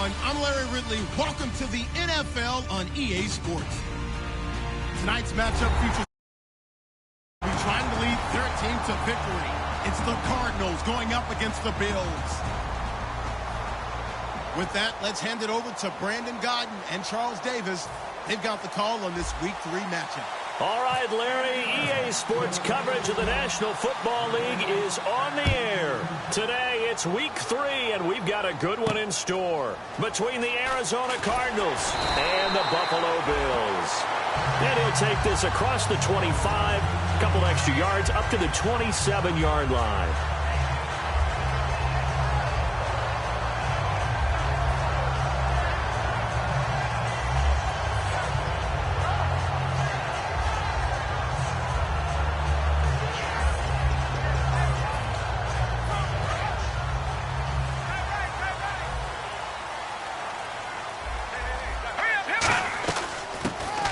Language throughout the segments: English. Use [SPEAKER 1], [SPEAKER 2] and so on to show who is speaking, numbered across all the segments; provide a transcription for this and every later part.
[SPEAKER 1] everyone. I'm Larry Ridley. Welcome to the NFL on EA Sports. Tonight's matchup features trying to lead their team to victory. It's the Cardinals going up against the Bills. With that, let's hand it over to Brandon Gaudin and Charles Davis. They've got the call on this Week 3 matchup.
[SPEAKER 2] All right, Larry, EA Sports coverage of the National Football League is on the air. Today, it's Week 3, and we've got a good one in store between the Arizona Cardinals and the Buffalo Bills. And he'll take this across the 25, a couple extra yards, up to the 27-yard line.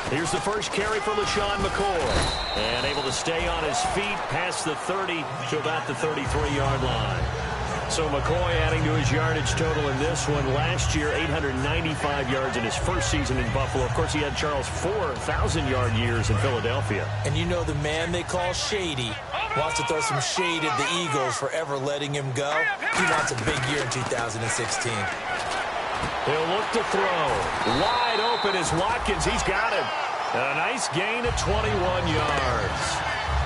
[SPEAKER 2] Here's the first carry for LeSean McCoy. And able to stay on his feet past the 30 to about the 33-yard line. So McCoy adding to his yardage total in this one. Last year, 895 yards in his first season in Buffalo. Of course, he had Charles 4,000-yard years in Philadelphia.
[SPEAKER 3] And you know the man they call Shady wants to throw some shade at the Eagles for ever letting him go. He wants a big year in 2016.
[SPEAKER 2] He'll look to throw. Wide open is Watkins. He's got him. A nice gain of 21 yards.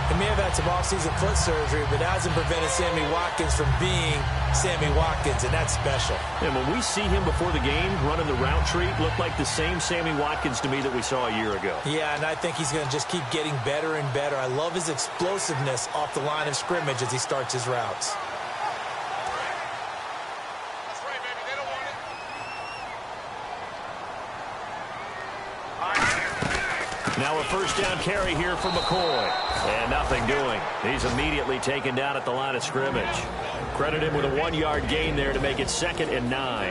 [SPEAKER 3] He may have had some offseason foot surgery, but that hasn't prevented Sammy Watkins from being Sammy Watkins, and that's special.
[SPEAKER 2] And when we see him before the game running the route tree, looked like the same Sammy Watkins to me that we saw a year ago.
[SPEAKER 3] Yeah, and I think he's going to just keep getting better and better. I love his explosiveness off the line of scrimmage as he starts his routes.
[SPEAKER 2] Now a first down carry here for McCoy. And nothing doing. He's immediately taken down at the line of scrimmage. Credit him with a 1-yard gain there to make it 2nd and 9.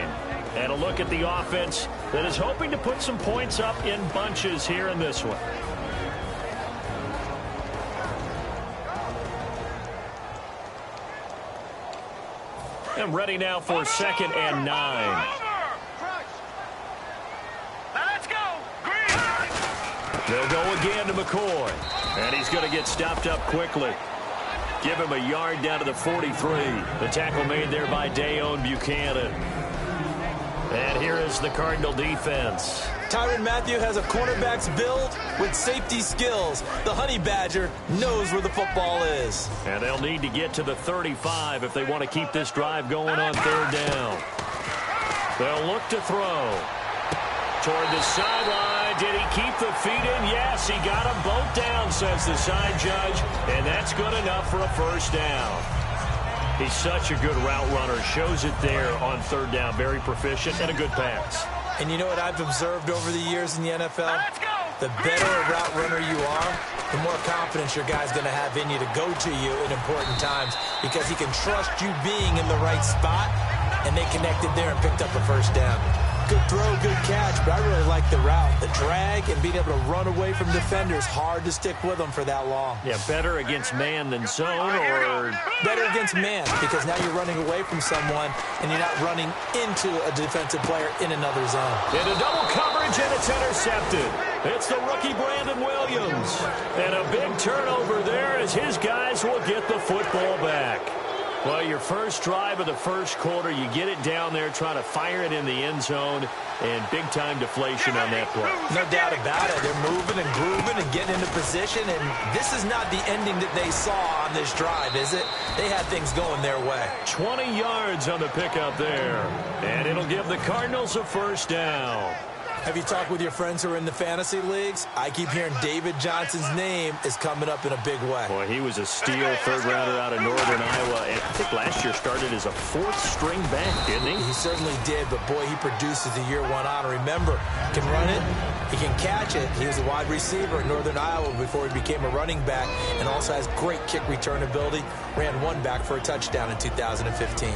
[SPEAKER 2] And a look at the offense that is hoping to put some points up in bunches here in this one. And ready now for 2nd and 9. They'll go again to McCoy. And he's going to get stopped up quickly. Give him a yard down to the 43. The tackle made there by Dayon Buchanan. And here is the Cardinal defense.
[SPEAKER 3] Tyrann Mathieu has a cornerback's build with safety skills. The Honey Badger knows where the football is.
[SPEAKER 2] And they'll need to get to the 35 if they want to keep this drive going on 3rd down. They'll look to throw. Toward the sideline. Did he keep the feet in? Yes, he got them both down, says the side judge. And that's good enough for a first down. He's such a good route runner. Shows it there on 3rd down. Very proficient and a good pass.
[SPEAKER 3] And you know what I've observed over the years in the NFL? The better a route runner you are, the more confidence your guy's going to have in you to go to you in important times because he can trust you being in the right spot, and they connected there and picked up a first down. Good throw, good catch, but I really like the route. The drag and being able to run away from defenders, hard to stick with them for that long.
[SPEAKER 2] Yeah, better against man than zone, or
[SPEAKER 3] better against man, because now you're running away from someone and you're not running into a defensive player in another zone.
[SPEAKER 2] Into double coverage, and it's intercepted. It's the rookie Brandon Williams. And a big turnover there as his guys will get the football back. Well, your first drive of the first quarter, you get it down there, trying to fire it in the end zone, and big-time deflation on that play.
[SPEAKER 3] No doubt about it. They're moving and grooving and getting into position, and this is not the ending that they saw on this drive, is it? They had things going their way.
[SPEAKER 2] 20 yards on the pickup there, and it'll give the Cardinals a first down.
[SPEAKER 3] Have you talked with your friends who are in the fantasy leagues? I keep hearing David Johnson's name is coming up in a big way.
[SPEAKER 2] Boy, he was a steal third-rounder out of Northern Iowa, and I think last year started as a 4th-string back, didn't he?
[SPEAKER 3] He certainly did, but boy, he produces the year 1 honor. Remember, he can run it, he can catch it. He was a wide receiver in Northern Iowa before he became a running back, and also has great kick return ability. Ran one back for a touchdown in 2015.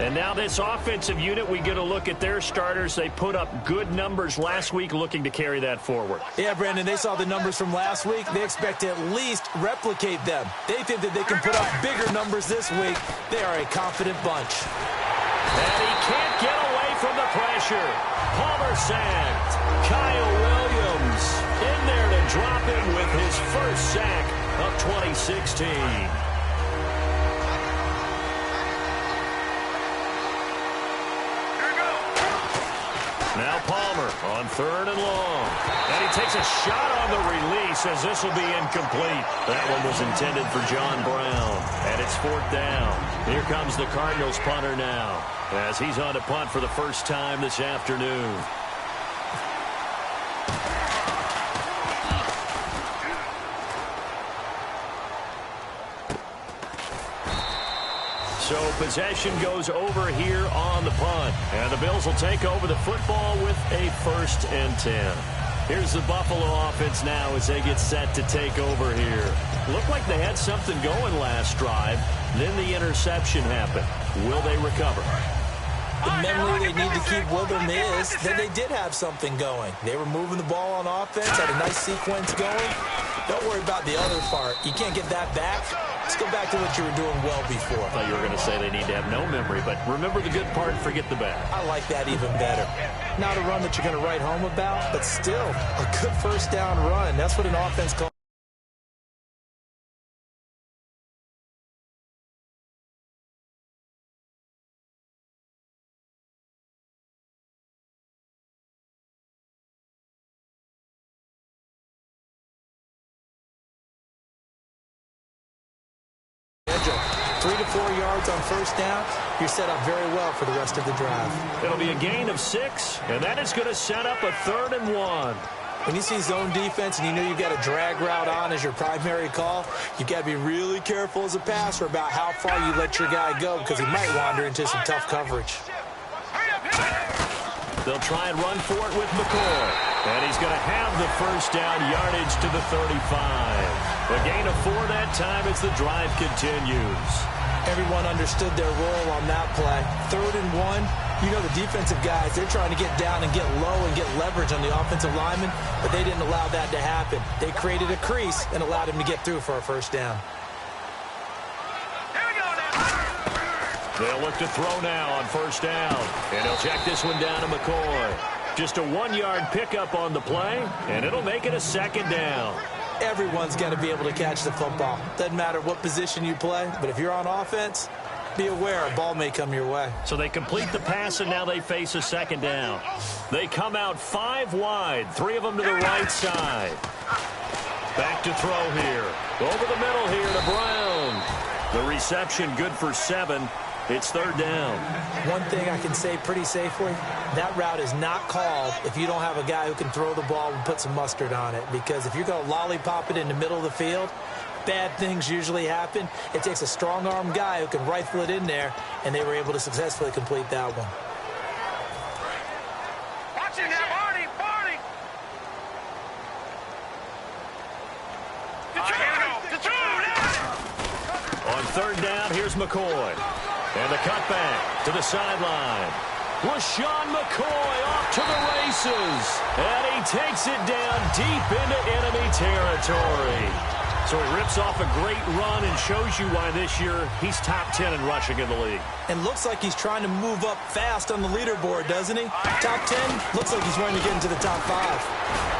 [SPEAKER 2] And now this offensive unit, we get a look at their starters. They put up good numbers last week, looking to carry that forward.
[SPEAKER 3] Yeah, Brandon, they saw the numbers from last week. They expect to at least replicate them. They think that they can put up bigger numbers this week. They are a confident bunch.
[SPEAKER 2] And he can't get away from the pressure. Palmer sacked. Kyle Williams in there to drop him with his first sack of 2016. Now Palmer on 3rd and long. And he takes a shot on the release as this will be incomplete. That one was intended for John Brown. And it's 4th down. Here comes the Cardinals punter now as he's on to punt for the first time this afternoon. So possession goes over here on the punt. And the Bills will take over the football with a 1st and 10. Here's the Buffalo offense now as they get set to take over here. Looked like they had something going last drive. Then the interception happened. Will they recover?
[SPEAKER 3] The memory they need to keep with them is that they did have something going. They were moving the ball on offense, had a nice sequence going. Don't worry about the other part. You can't get that back. Let's go back to what you were doing well before.
[SPEAKER 2] I thought you were going to say they need to have no memory, but remember the good part, forget the bad.
[SPEAKER 3] I like that even better. Not a run that you're going to write home about, but still a good 1st down run. That's what an offense calls. Schedule. 3 to 4 yards on 1st down. You're set up very well for the rest of the drive.
[SPEAKER 2] It'll be a gain of 6, and that is going to set up a 3rd and 1.
[SPEAKER 3] When you see zone defense and you know you've got a drag route on as your primary call, you've got to be really careful as a passer about how far you let your guy go because he might wander into some tough coverage.
[SPEAKER 2] They'll try and run for it with McCoy. And he's going to have the 1st down yardage to the 35. A gain of 4 that time as the drive continues.
[SPEAKER 3] Everyone understood their role on that play. 3rd and 1. You know the defensive guys, they're trying to get down and get low and get leverage on the offensive lineman, but they didn't allow that to happen. They created a crease and allowed him to get through for a 1st down.
[SPEAKER 2] They'll look to throw now on 1st down. And he'll check this one down to McCoy. Just a 1-yard pickup on the play, and it'll make it a 2nd down.
[SPEAKER 3] Everyone's got to be able to catch the football. Doesn't matter what position you play, but if you're on offense, be aware a ball may come your way.
[SPEAKER 2] So they complete the pass, and now they face a 2nd down. They come out 5 wide, 3 of them to the right side. Back to throw here. Over the middle here to Brown. The reception good for 7. It's 3rd down.
[SPEAKER 3] One thing I can say pretty safely, that route is not called if you don't have a guy who can throw the ball and put some mustard on it. Because if you're going to lollipop it in the middle of the field, bad things usually happen. It takes a strong-arm guy who can rifle it in there, and they were able to successfully complete that one.
[SPEAKER 4] Watch it now, Barney!
[SPEAKER 2] On 3rd down, here's McCoy. And the cutback to the sideline. LaShawn McCoy off to the races. And he takes it down deep into enemy territory. So he rips off a great run and shows you why this year he's top 10 in rushing in the league.
[SPEAKER 3] And looks like he's trying to move up fast on the leaderboard, doesn't he? Top 10, looks like he's trying to get into the top 5.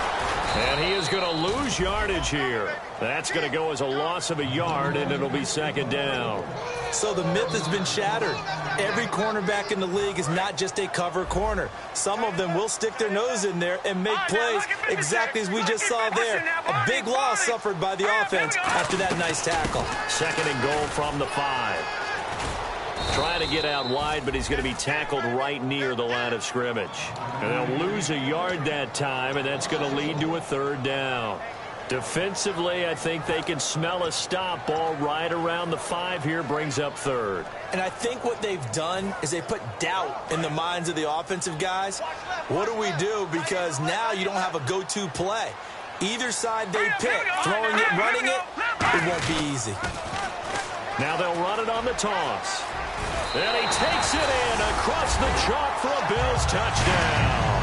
[SPEAKER 2] And he is going to lose yardage here. That's going to go as a loss of a yard, and it'll be 2nd down.
[SPEAKER 3] So the myth has been shattered. Every cornerback in the league is not just a cover corner. Some of them will stick their nose in there and make plays exactly as we just saw there. A big loss suffered by the offense after that nice tackle.
[SPEAKER 2] 2nd and goal from the 5. Trying to get out wide, but he's going to be tackled right near the line of scrimmage. And they'll lose a yard that time, and that's going to lead to a 3rd down. Defensively, I think they can smell a stop ball right around the 5 here, brings up 3rd.
[SPEAKER 3] And I think what they've done is they put doubt in the minds of the offensive guys. What do we do? Because now you don't have a go-to play. Either side they pick, throwing it, running it, it won't be easy.
[SPEAKER 2] Now they'll run it on the toss. And he takes it in across the chalk for a Bills touchdown.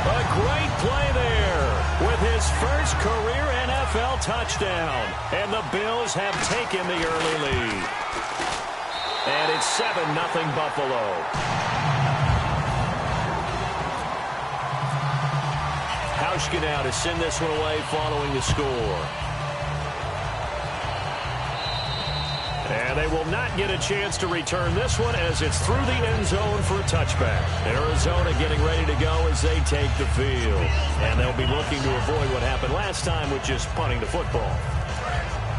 [SPEAKER 2] A great play there with his first career NFL touchdown. And the Bills have taken the early lead. And it's 7-0 Buffalo. Nebraska now to send this one away following the score. And they will not get a chance to return this one as it's through the end zone for a touchback. Arizona getting ready to go as they take the field. And they'll be looking to avoid what happened last time with just punting the football.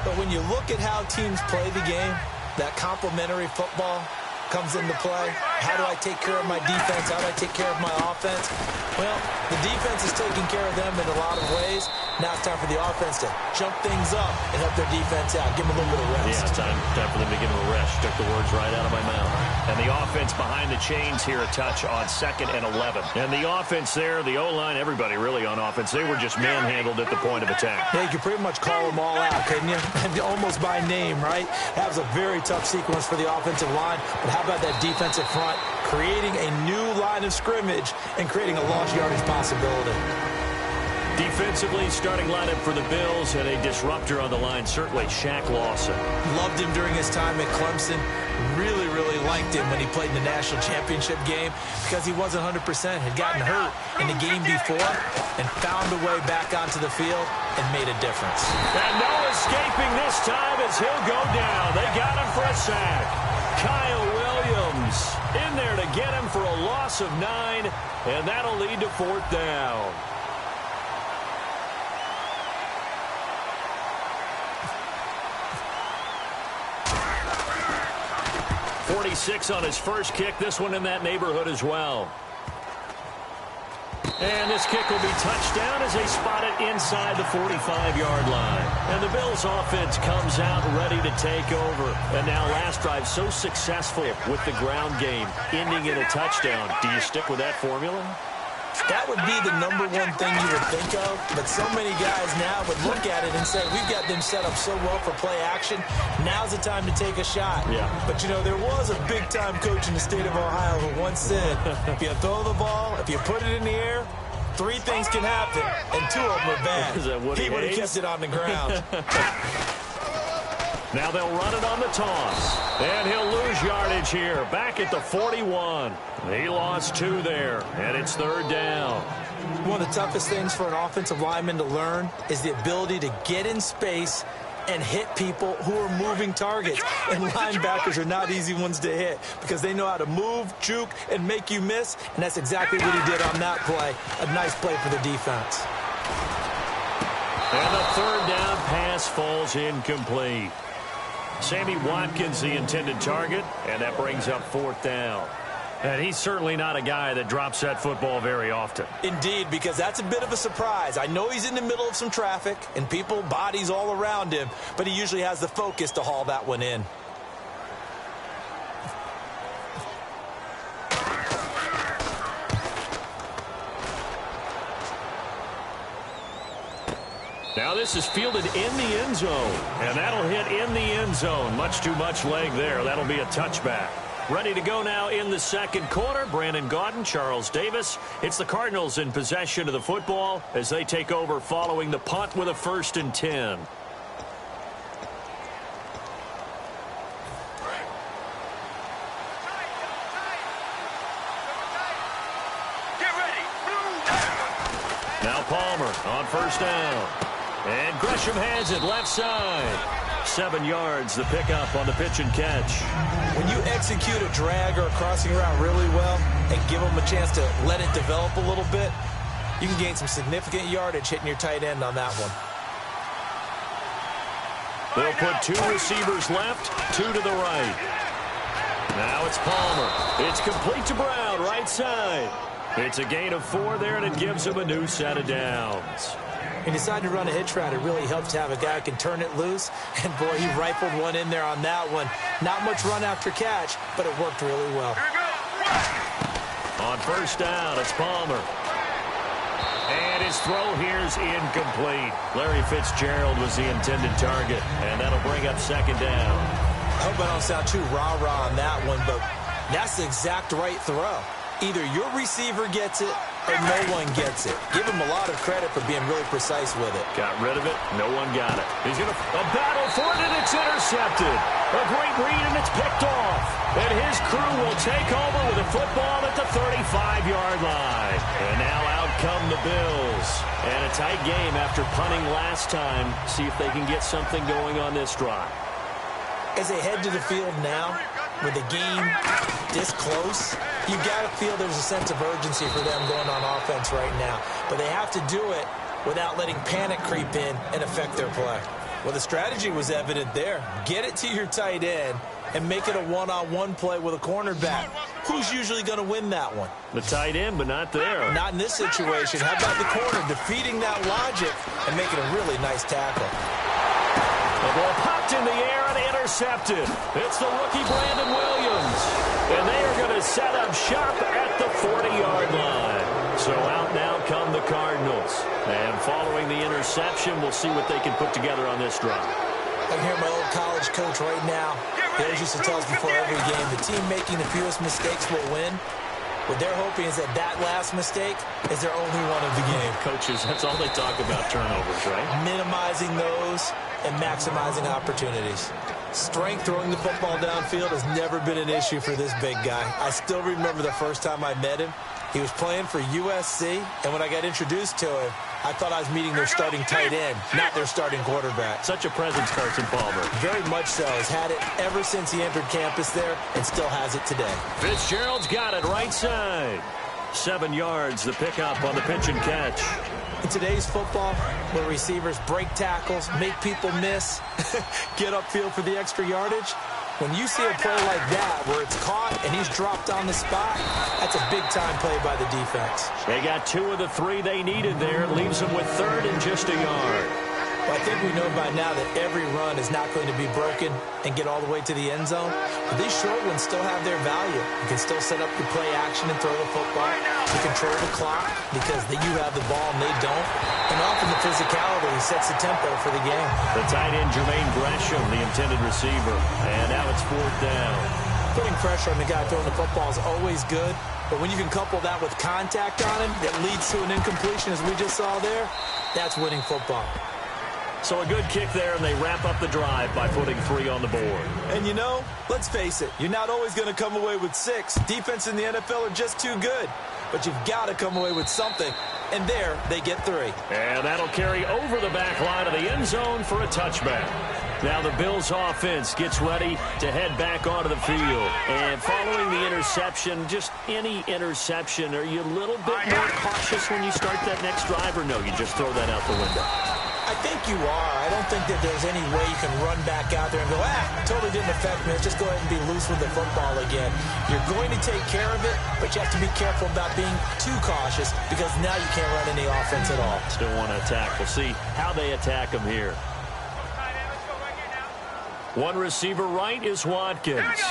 [SPEAKER 3] But when you look at how teams play the game, that complementary football comes into play. How do I take care of my defense? How do I take care of my offense? Well, the defense is taking care of them in a lot of ways. Now it's time for the offense to jump things up and help their defense out. Give them a little bit of rest.
[SPEAKER 2] Yeah, time for them to give them a rest. Took the words right out of my mouth. And the offense behind the chains here, a touch on 2nd and 11. And the offense there, the O-line, everybody really on offense, they were just manhandled at the point of attack.
[SPEAKER 3] Yeah, you could pretty much call them all out, couldn't you? Almost by name, right? That was a very tough sequence for the offensive line. But how about that defensive front creating a new line of scrimmage and creating a lost yardage possibility?
[SPEAKER 2] Defensively, starting lineup for the Bills and a disruptor on the line, certainly Shaq Lawson.
[SPEAKER 3] Loved him during his time at Clemson. Really liked him when he played in the national championship game because he wasn't 100%, had gotten hurt in the game before and found a way back onto the field and made a difference.
[SPEAKER 2] And no escaping this time as he'll go down. They got him for a sack. Kyle Williams in there to get him for a loss of 9, and that'll lead to 4th down. 46 on his first kick. This one in that neighborhood as well. And this kick will be touchdown as they spot it inside the 45-yard line. And the Bills offense comes out ready to take over. And now last drive so successful with the ground game, ending in a touchdown. Do you stick with that formula?
[SPEAKER 3] That would be the number one thing you would think of, but so many guys now would look at it and say, we've got them set up so well for play action, now's the time to take a shot. Yeah. But, you know, there was a big-time coach in the state of Ohio who once said, if you throw the ball, if you put it in the air, 3 things can happen, and 2 of them are bad. He would have kept it on the ground.
[SPEAKER 2] Now they'll run it on the toss. And he'll lose yardage here. Back at the 41. He lost 2 there. And it's 3rd down.
[SPEAKER 3] One of the toughest things for an offensive lineman to learn is the ability to get in space and hit people who are moving targets. And linebackers are not easy ones to hit because they know how to move, juke, and make you miss. And that's exactly what he did on that play. A nice play for the defense.
[SPEAKER 2] And the 3rd down pass falls incomplete. Sammy Watkins, the intended target, and that brings up 4th down. And he's certainly not a guy that drops that football very often.
[SPEAKER 3] Indeed, because that's a bit of a surprise. I know he's in the middle of some traffic and people, bodies all around him, but he usually has the focus to haul that one in.
[SPEAKER 2] Now this is fielded in the end zone, and that'll hit in the end zone. Much too much leg there. That'll be a touchback. Ready to go now in the 2nd quarter. Brandon Gaudin, Charles Davis. It's the Cardinals in possession of the football as they take over following the punt with a 1st and 10. Now Palmer on 1st down. And Gresham has it left side. 7 yards, the pickup on the pitch and catch.
[SPEAKER 3] When you execute a drag or a crossing route really well and give them a chance to let it develop a little bit, you can gain some significant yardage hitting your tight end on that one.
[SPEAKER 2] They'll put 2 receivers left, 2 to the right. Now it's Palmer. It's complete to Brown, right side. It's a gain of 4 there, and it gives him a new set of downs.
[SPEAKER 3] He decided to run a hitch route. It really helps to have a guy who can turn it loose. And, boy, he rifled one in there on that one. Not much run after catch, but it worked really well.
[SPEAKER 2] On 1st down, it's Palmer. And his throw here's incomplete. Larry Fitzgerald was the intended target, and that'll bring up 2nd down.
[SPEAKER 3] I hope I don't sound too rah-rah on that one, but that's the exact right throw. Either your receiver gets it or no one gets it. Give him a lot of credit for being really precise with it.
[SPEAKER 2] Got rid of it. No one got it. He's going to a battle for it, and it's intercepted. A great read, and it's picked off. And his crew will take over with a football at the 35-yard line. And now out come the Bills. And a tight game after punting last time. See if they can get something going on this drive.
[SPEAKER 3] As they head to the field now, with the game this close, you got to feel there's a sense of urgency for them going on offense right now. But they have to do it without letting panic creep in and affect their play. Well, the strategy was evident there. Get it to your tight end and make it a one-on-one play with a cornerback. Who's usually going to win that one?
[SPEAKER 2] The tight end, but not there.
[SPEAKER 3] Not in this situation. How about the corner defeating that logic and making a really nice tackle?
[SPEAKER 2] The ball popped in the air and intercepted. It's the rookie Brandon Williams. And they are going to set up shop at the 40-yard line. So out now come the Cardinals. And following the interception, we'll see what they can put together on this drive.
[SPEAKER 3] I can hear my old college coach right now. He always used to tell us before every game, the team making the fewest mistakes will win. What they're hoping is that that last mistake is their only one of the game.
[SPEAKER 2] Coaches, that's all they talk about, turnovers, right?
[SPEAKER 3] Minimizing those and maximizing opportunities. Strength throwing the football downfield has never been an issue for this big guy. I still remember the first time I met him. He was playing for USC, and when I got introduced to him, I thought I was meeting their starting tight end, not their starting quarterback.
[SPEAKER 2] Such a presence, Carson Palmer.
[SPEAKER 3] Very much so. Has had it ever since he entered campus there and still has it today.
[SPEAKER 2] Fitzgerald's got it right side. 7 yards, the pickup on the pitch and catch.
[SPEAKER 3] In today's football, where receivers break tackles, make people miss, get upfield for the extra yardage, when you see a play like that where it's caught and he's dropped on the spot, that's a big-time play by the defense.
[SPEAKER 2] They got 2 of the 3 they needed there. It leaves them with 3rd and just a yard.
[SPEAKER 3] Well, I think we know by now that every run is not going to be broken and get all the way to the end zone. But these short ones still have their value. You can still set up your play action and throw the football. You control the clock because you have the ball and they don't. And often the physicality sets the tempo for the game.
[SPEAKER 2] The tight end, Jermaine Gresham, the intended receiver. And now it's 4th down.
[SPEAKER 3] Putting pressure on the guy throwing the football is always good. But when you can couple that with contact on him that leads to an incompletion, as we just saw there, that's winning football.
[SPEAKER 2] So a good kick there, and they wrap up the drive by putting 3 on the board.
[SPEAKER 3] And you know, let's face it, you're not always going to come away with 6. Defense in the NFL are just too good. But you've got to come away with something. And there, they get 3.
[SPEAKER 2] And that'll carry over the back line of the end zone for a touchback. Now the Bills offense gets ready to head back onto the field. And following the interception, just any interception, are you a little bit more cautious when you start that next drive, or no, you just throw that out the window?
[SPEAKER 3] I think you are. I don't think that there's any way you can run back out there and go, totally didn't affect me. Let's just go ahead and be loose with the football again. You're going to take care of it, but you have to be careful about being too cautious because now you can't run any offense at all.
[SPEAKER 2] Still want to attack. We'll see how they attack them here. One receiver right is Watkins.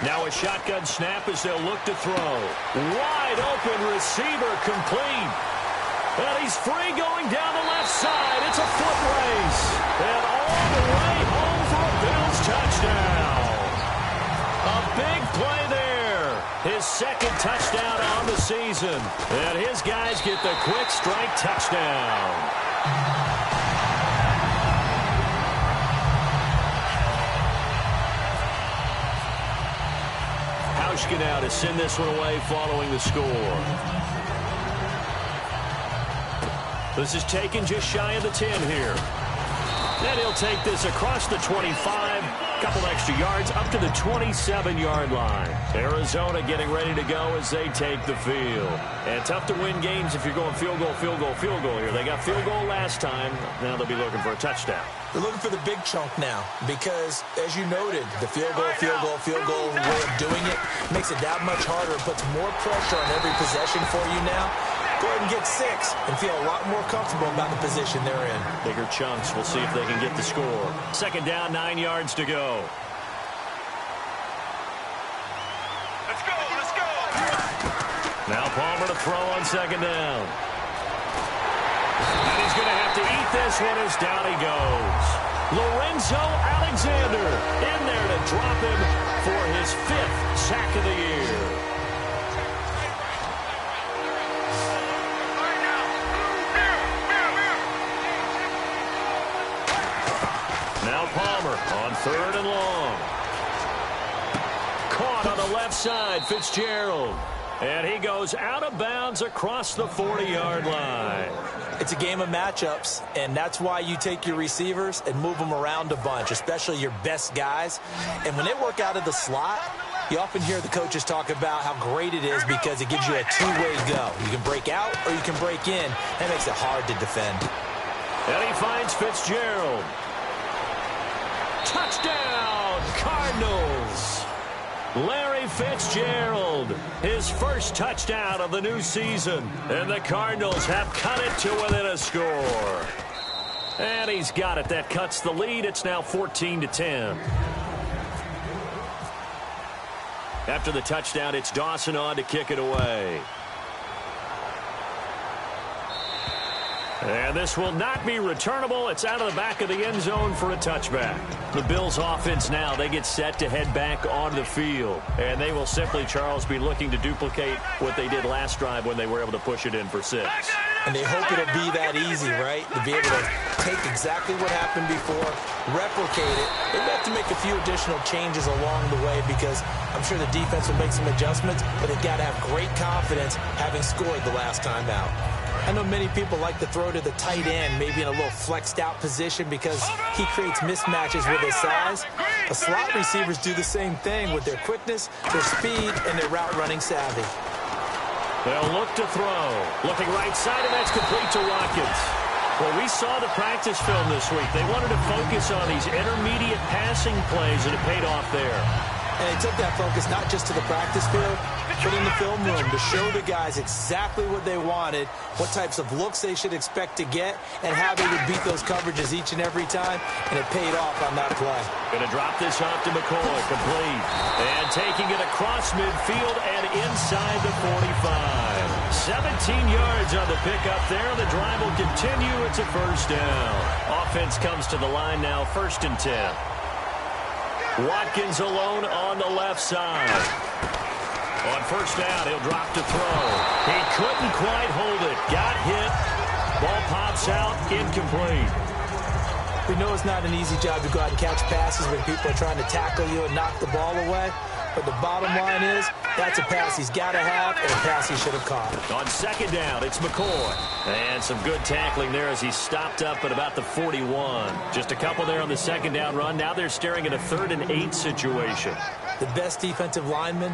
[SPEAKER 2] Now a shotgun snap as they'll look to throw. Wide open receiver complete. And he's free going down the left side. It's a foot race. And all the way home for a Bills touchdown. A big play there. His 2nd touchdown on the season. And his guys get the quick strike touchdown. Hauschka now to send this one away following the score. This is taken just shy of the 10 here. And he'll take this across the 25, couple extra yards up to the 27-yard line. Arizona getting ready to go as they take the field. And tough to win games if you're going field goal, field goal, field goal here. They got field goal last time. Now they'll be looking for a touchdown.
[SPEAKER 3] They're looking for the big chunk now because, as you noted, the field goal way of doing it makes it that much harder. It puts more pressure on every possession for you now. Go ahead and get 6 and feel a lot more comfortable about the position they're in.
[SPEAKER 2] Bigger chunks. We'll see if they can get the score. 2nd down, 9 yards to go.
[SPEAKER 4] Let's go, let's go.
[SPEAKER 2] Now Palmer to throw on 2nd down. And he's going to have to eat this one as down he goes. Lorenzo Alexander in there to drop him for his 5th sack of the year. Now Palmer on 3rd and long. Caught on the left side, Fitzgerald. And he goes out of bounds across the 40-yard line.
[SPEAKER 3] It's a game of matchups, and that's why you take your receivers and move them around a bunch, especially your best guys. And when they work out of the slot, you often hear the coaches talk about how great it is because it gives you a two-way go. You can break out or you can break in. That makes it hard to defend.
[SPEAKER 2] And he finds Fitzgerald. Touchdown, Cardinals. Larry Fitzgerald, his first touchdown of the new season. And the Cardinals have cut it to within a score. And he's got it. That cuts the lead. It's now 14-10. After the touchdown, it's Dawson on to kick it away. And this will not be returnable. It's out of the back of the end zone for a touchback. The Bills offense now, they get set to head back onto the field. And they will simply, Charles, be looking to duplicate what they did last drive when they were able to push it in for 6.
[SPEAKER 3] And they hope it'll be that easy, right? To be able to take exactly what happened before, replicate it. They have to make a few additional changes along the way because I'm sure the defense will make some adjustments, but they've got to have great confidence having scored the last time out. I know many people like to throw to the tight end, maybe in a little flexed out position because he creates mismatches with his size. The slot receivers do the same thing with their quickness, their speed, and their route running savvy.
[SPEAKER 2] They'll look to throw. Looking right side, and that's complete to Watkins. Well, we saw the practice film this week. They wanted to focus on these intermediate passing plays, and it paid off there.
[SPEAKER 3] And they took that focus not just to the practice field, but in the film room to show the guys exactly what they wanted, what types of looks they should expect to get, and how they would beat those coverages each and every time, and it paid off on that play.
[SPEAKER 2] Going to drop this off to McCoy, complete. And taking it across midfield and inside the 45. 17 yards on the pickup there. The drive will continue. It's a first down. Offense comes to the line now, 1st and 10. Watkins alone on the left side. On first down, he'll drop to throw. He couldn't quite hold it. Got hit. Ball pops out, incomplete.
[SPEAKER 3] We know it's not an easy job to go out and catch passes when people are trying to tackle you and knock the ball away. But the bottom line is, that's a pass he's got to have and a pass he should have caught.
[SPEAKER 2] On second down, it's McCoy. And some good tackling there as he stopped up at about the 41. Just a couple there on the second down run. Now they're staring at a 3rd and 8 situation.
[SPEAKER 3] The best defensive linemen,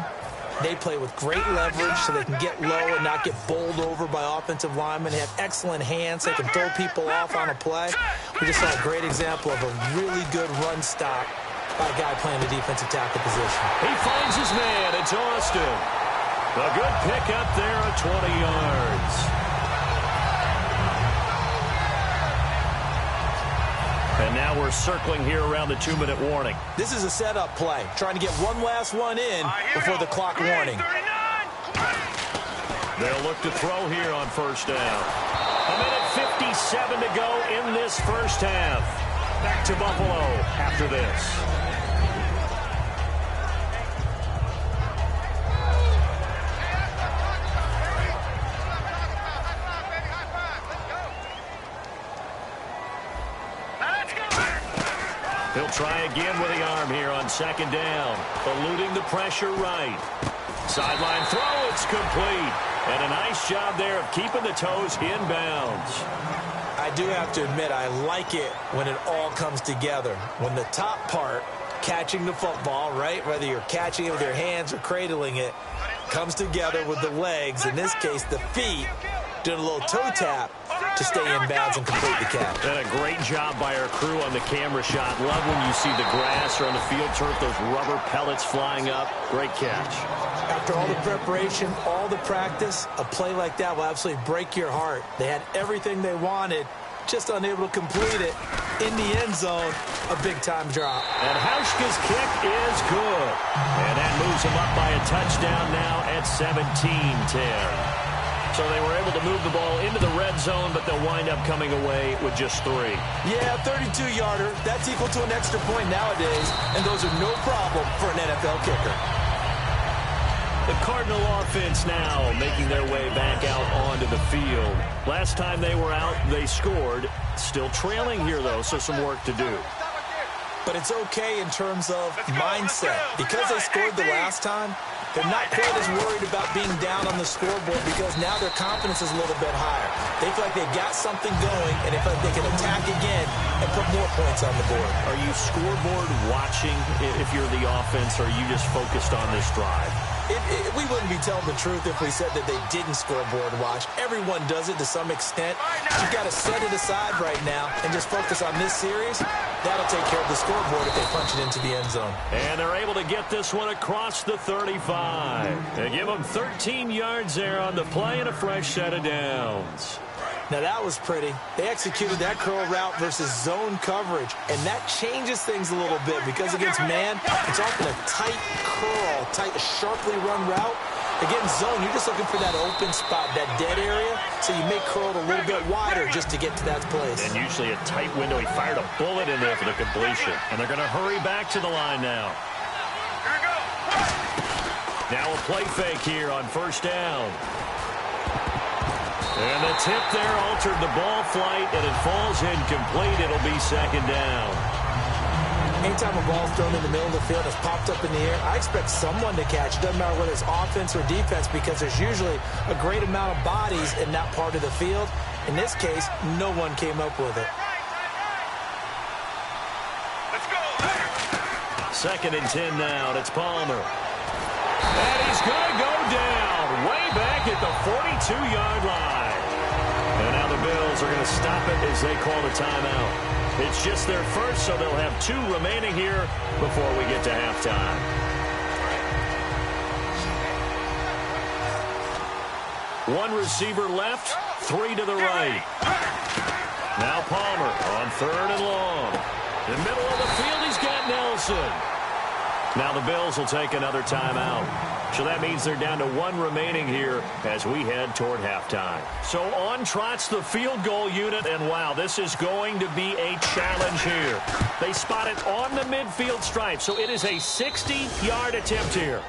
[SPEAKER 3] they play with great leverage so they can get low and not get bowled over by offensive linemen. They have excellent hands. They can throw people off on a play. We just saw a great example of a really good run stop by a guy playing the defensive tackle position.
[SPEAKER 2] He finds his man. It's Austin. A good pickup there at 20 yards. And now we're circling here around the 2-minute warning.
[SPEAKER 3] This is a setup play, trying to get one last one in before the clock warning.
[SPEAKER 2] They'll look to throw here on first down. 1:57 to go in this first half. Back to Buffalo after this. He'll try again with the arm here on second down. Eluding the pressure right. Sideline throw, it's complete. And a nice job there of keeping the toes inbounds.
[SPEAKER 3] I do have to admit, I like it when it all comes together. When the top part, catching the football, right, whether you're catching it with your hands or cradling it, comes together with the legs, in this case the feet, doing a little toe tap to stay in bounds and complete the catch.
[SPEAKER 2] And a great job by our crew on the camera shot. Love when you see the grass or on the field turf, those rubber pellets flying up. Great catch.
[SPEAKER 3] After all the preparation, all the practice, a play like that will absolutely break your heart. They had everything they wanted, just unable to complete it. In the end zone, a big-time drop.
[SPEAKER 2] And Hauschka's kick is good. And that moves him up by a touchdown now at 17-10. So they were able to move the ball into the red zone, but they'll wind up coming away with just 3.
[SPEAKER 3] Yeah, 32-yarder. That's equal to an extra point nowadays, and those are no problem for an NFL kicker.
[SPEAKER 2] The Cardinal offense now making their way back out onto the field. Last time they were out, they scored. Still trailing here, though, so some work to do.
[SPEAKER 3] But it's okay in terms of mindset. Because they scored the last time, They're not quite as worried about being down on the scoreboard because now their confidence is a little bit higher. They feel like they've got something going, and they feel like they can attack again and put more points on the board.
[SPEAKER 2] Are you scoreboard watching if you're the offense, or are you just focused on this drive?
[SPEAKER 3] We wouldn't be telling the truth if we said that they didn't scoreboard watch. Everyone does it to some extent. You've got to set it aside right now and just focus on this series. That'll take care of the scoreboard if they punch it into the end zone.
[SPEAKER 2] And they're able to get this one across the 35. They give them 13 yards there on the play and a fresh set of downs.
[SPEAKER 3] Now, that was pretty. They executed that curl route versus zone coverage, and that changes things a little bit because against man, it's often a tight curl, tight, sharply run route. Against zone, you're just looking for that open spot, that dead area, so you may curl it a little bit wider just to get to that place.
[SPEAKER 2] And usually a tight window. He fired a bullet in there for the completion. And they're going to hurry back to the line now.
[SPEAKER 4] Here we go.
[SPEAKER 2] Now a play fake here on first down. And the tip there altered the ball flight, and it falls incomplete. It'll be second down.
[SPEAKER 3] Anytime a ball's thrown in the middle of the field, it's popped up in the air, I expect someone to catch. It doesn't matter whether it's offense or defense because there's usually a great amount of bodies in that part of the field. In this case, no one came up with it.
[SPEAKER 4] Let's go.
[SPEAKER 2] Second and 10 now. It's Palmer. And he's going to go down way back at the 42-yard line. And now the Bills are going to stop it as they call the timeout. It's just their first, so they'll have 2 remaining here before we get to halftime. One receiver left, 3 to the right. Now Palmer on third and long. In the middle of the field, he's got Nelson. Now the Bills will take another timeout. So that means they're down to 1 remaining here as we head toward halftime. So on trots the field goal unit, and wow, this is going to be a challenge here. They spot it on the midfield stripe, so it is a 60-yard attempt here.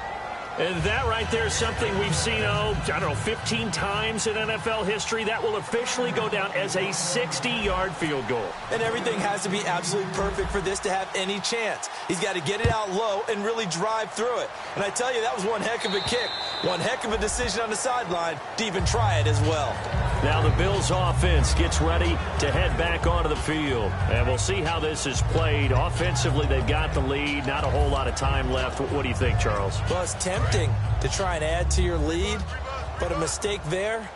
[SPEAKER 2] And that right there is something we've seen, 15 times in NFL history. That will officially go down as a 60-yard field goal.
[SPEAKER 3] And everything has to be absolutely perfect for this to have any chance. He's got to get it out low and really drive through it. And I tell you, that was one heck of a kick. One heck of a decision on the sideline to even try it as well.
[SPEAKER 2] Now the Bills offense gets ready to head back onto the field. And we'll see how this is played. Offensively, they've got the lead. Not a whole lot of time left. What do you think, Charles?
[SPEAKER 3] Well, it's tempting to try and add to your lead, but a mistake there,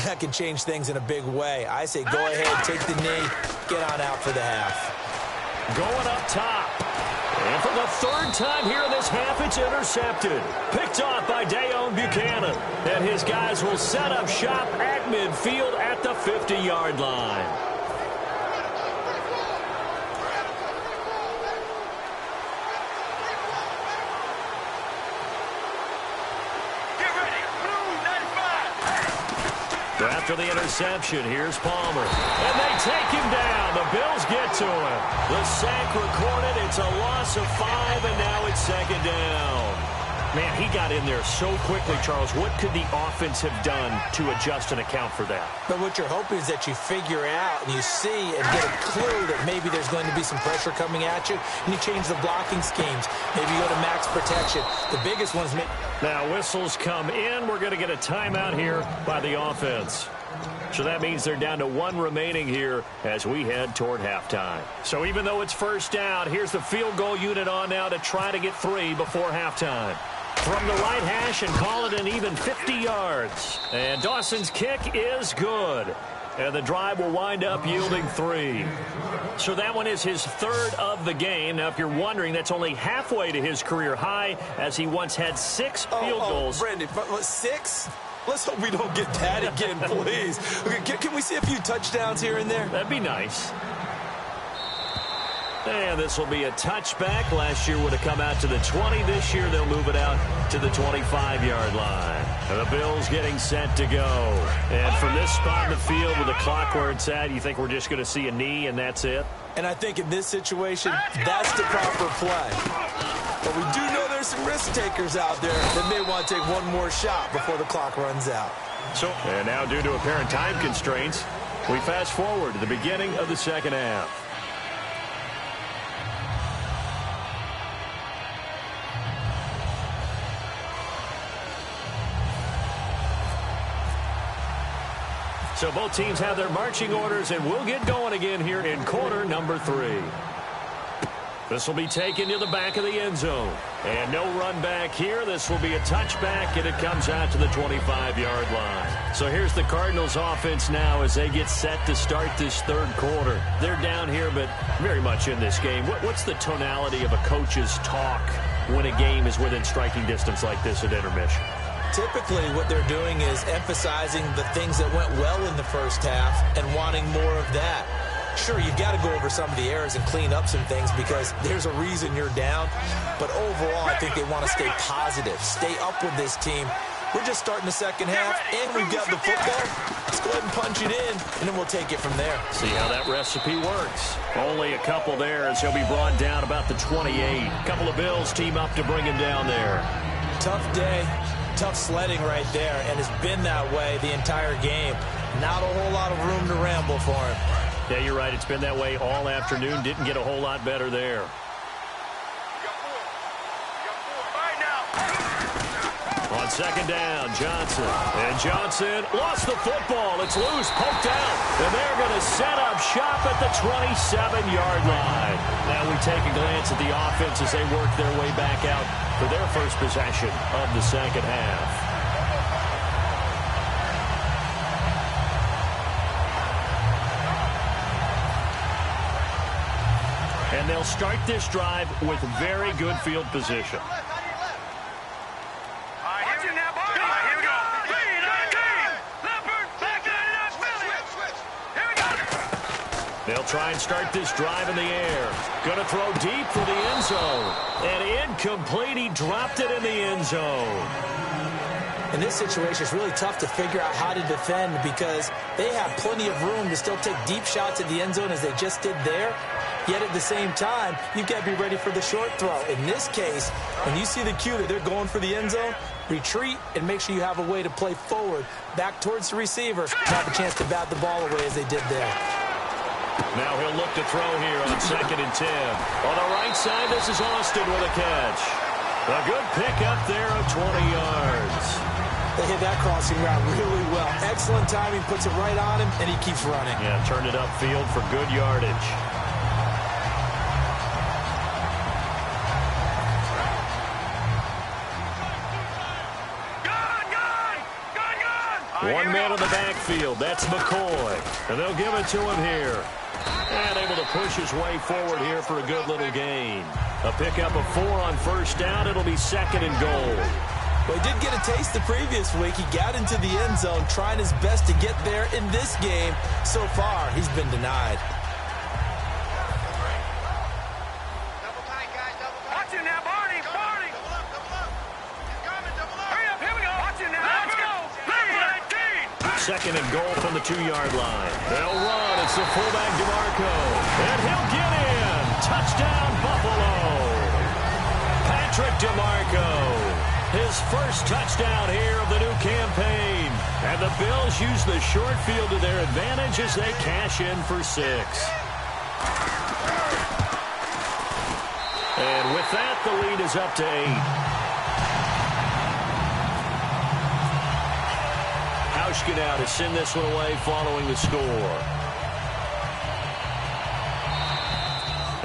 [SPEAKER 3] that can change things in a big way. I say go ahead, take the knee, get on out for the half.
[SPEAKER 2] Going up top. And for the 3rd time here in this half, it's intercepted. Picked off by Deone Bucannon. And his guys will set up shop at midfield at the 50-yard line.
[SPEAKER 4] Get ready. Blue 95.
[SPEAKER 2] After the interception, here's Palmer. And they take him down. The Bills get to him. The sack recorded. It's a loss of 5, and now it's second down. Man, he got in there so quickly, Charles. What could the offense have done to adjust and account for that?
[SPEAKER 3] But what you're hoping is that you figure out and you see and get a clue that maybe there's going to be some pressure coming at you, and you change the blocking schemes. Maybe you go to max protection. The biggest one's...
[SPEAKER 2] Now whistles come in. We're going to get a timeout here by the offense. So that means they're down to 1 remaining here as we head toward halftime. So even though it's first down, here's the field goal unit on now to try to get 3 before halftime. From the right hash and call it an even 50 yards. And Dawson's kick is good. And the drive will wind up yielding 3. So that one is his 3rd of the game. Now, if you're wondering, that's only halfway to his career high, as he once had 6 field goals.
[SPEAKER 3] Brandon, 6? Let's hope we don't get that again, please. Okay, can we see a few touchdowns here and there?
[SPEAKER 2] That'd be nice. And this will be a touchback. Last year would have come out to the 20. This year they'll move it out to the 25-yard line. And the Bills getting set to go. And from this spot in the field with the clock where it's at, you think we're just going to see a knee and that's it?
[SPEAKER 3] And I think in this situation, that's the proper play. But we do know there's some risk takers out there that may want to take one more shot before the clock runs out.
[SPEAKER 2] And now, due to apparent time constraints, we fast forward to the beginning of the second half. So both teams have their marching orders, and we'll get going again here in quarter number 3. This will be taken to the back of the end zone. And no run back here. This will be a touchback, and it comes out to the 25-yard line. So here's the Cardinals offense now as they get set to start this third quarter. They're down here, but very much in this game. What's the tonality of a coach's talk when a game is within striking distance like this at intermission?
[SPEAKER 3] Typically, what they're doing is emphasizing the things that went well in the first half and wanting more of that. Sure, you've got to go over some of the errors and clean up some things because there's a reason you're down. But overall, I think they want to stay positive, stay up with this team. We're just starting the second half, and we've got the football. Let's go ahead and punch it in, and then we'll take it from there.
[SPEAKER 2] See how that recipe works. Only a couple there as he'll be brought down about the 28. A couple of Bills team up to bring him down there.
[SPEAKER 3] Tough day, tough sledding right there, and it's been that way the entire game. Not a whole lot of room to ramble for him.
[SPEAKER 2] Yeah, you're right. It's been that way all afternoon. Didn't get a whole lot better there. On second down, Johnson. And Johnson lost the football. It's loose, poked out. And they're going to set up shop at the 27-yard line. Now we take a glance at the offense as they work their way back out for their first possession of the second half. And they'll start this drive with very good field position. They'll try and start this drive in the air. Going to throw deep for the end zone. And incomplete. He dropped it in the end zone.
[SPEAKER 3] In this situation, it's really tough to figure out how to defend because they have plenty of room to still take deep shots at the end zone as they just did there. Yet at the same time, you've got to be ready for the short throw. In this case, when you see the cue that they're going for the end zone, retreat and make sure you have a way to play forward, back towards the receiver, and have a chance to bat the ball away as they did there.
[SPEAKER 2] Now he'll look to throw here on 2nd and 10. On the right side, this is Austin with a catch. A good pickup there of 20 yards.
[SPEAKER 3] They hit that crossing route really well. Excellent timing, puts it right on him, and he keeps running.
[SPEAKER 2] Yeah, turned it upfield for good yardage. One man in the backfield. That's McCoy. And they'll give it to him here. And able to push his way forward here for a good little gain. A pickup of 4 on first down. It'll be 2nd and goal.
[SPEAKER 3] Well, he did get a taste the previous week. He got into the end zone, trying his best to get there in this game. So far, he's been denied.
[SPEAKER 2] Second and goal from the 2-yard line. They'll run. It's the fullback, DeMarco. And he'll get in. Touchdown, Buffalo. Patrick DeMarco. His first touchdown here of the new campaign. And the Bills use the short field to their advantage as they cash in for 6. And with that, the lead is up to 8. Hauschka now to send this one away following the score.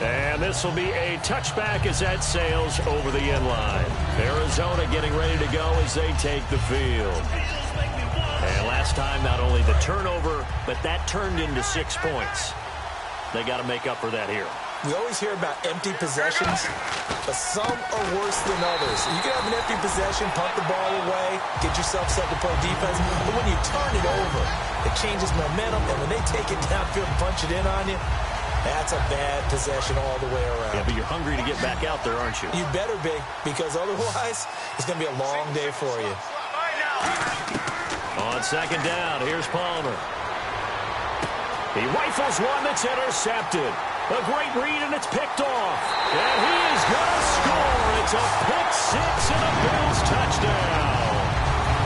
[SPEAKER 2] And this will be a touchback as that sails over the end line. Arizona getting ready to go as they take the field. And last time, not only the turnover, but that turned into 6 points. They got to make up for that here.
[SPEAKER 3] We always hear about empty possessions, but some are worse than others. You can have an empty possession, punt the ball away, get yourself set to play defense, but when you turn it over, it changes momentum, and when they take it downfield and punch it in on you, that's a bad possession all the way around.
[SPEAKER 2] Yeah, but you're hungry to get back out there, aren't you?
[SPEAKER 3] You better be, because otherwise, it's going to be a long day for you.
[SPEAKER 2] On second down, here's Palmer. He rifles one that's intercepted. A great read, and it's picked off. And he is going to score. It's a pick 6 and a Bills touchdown.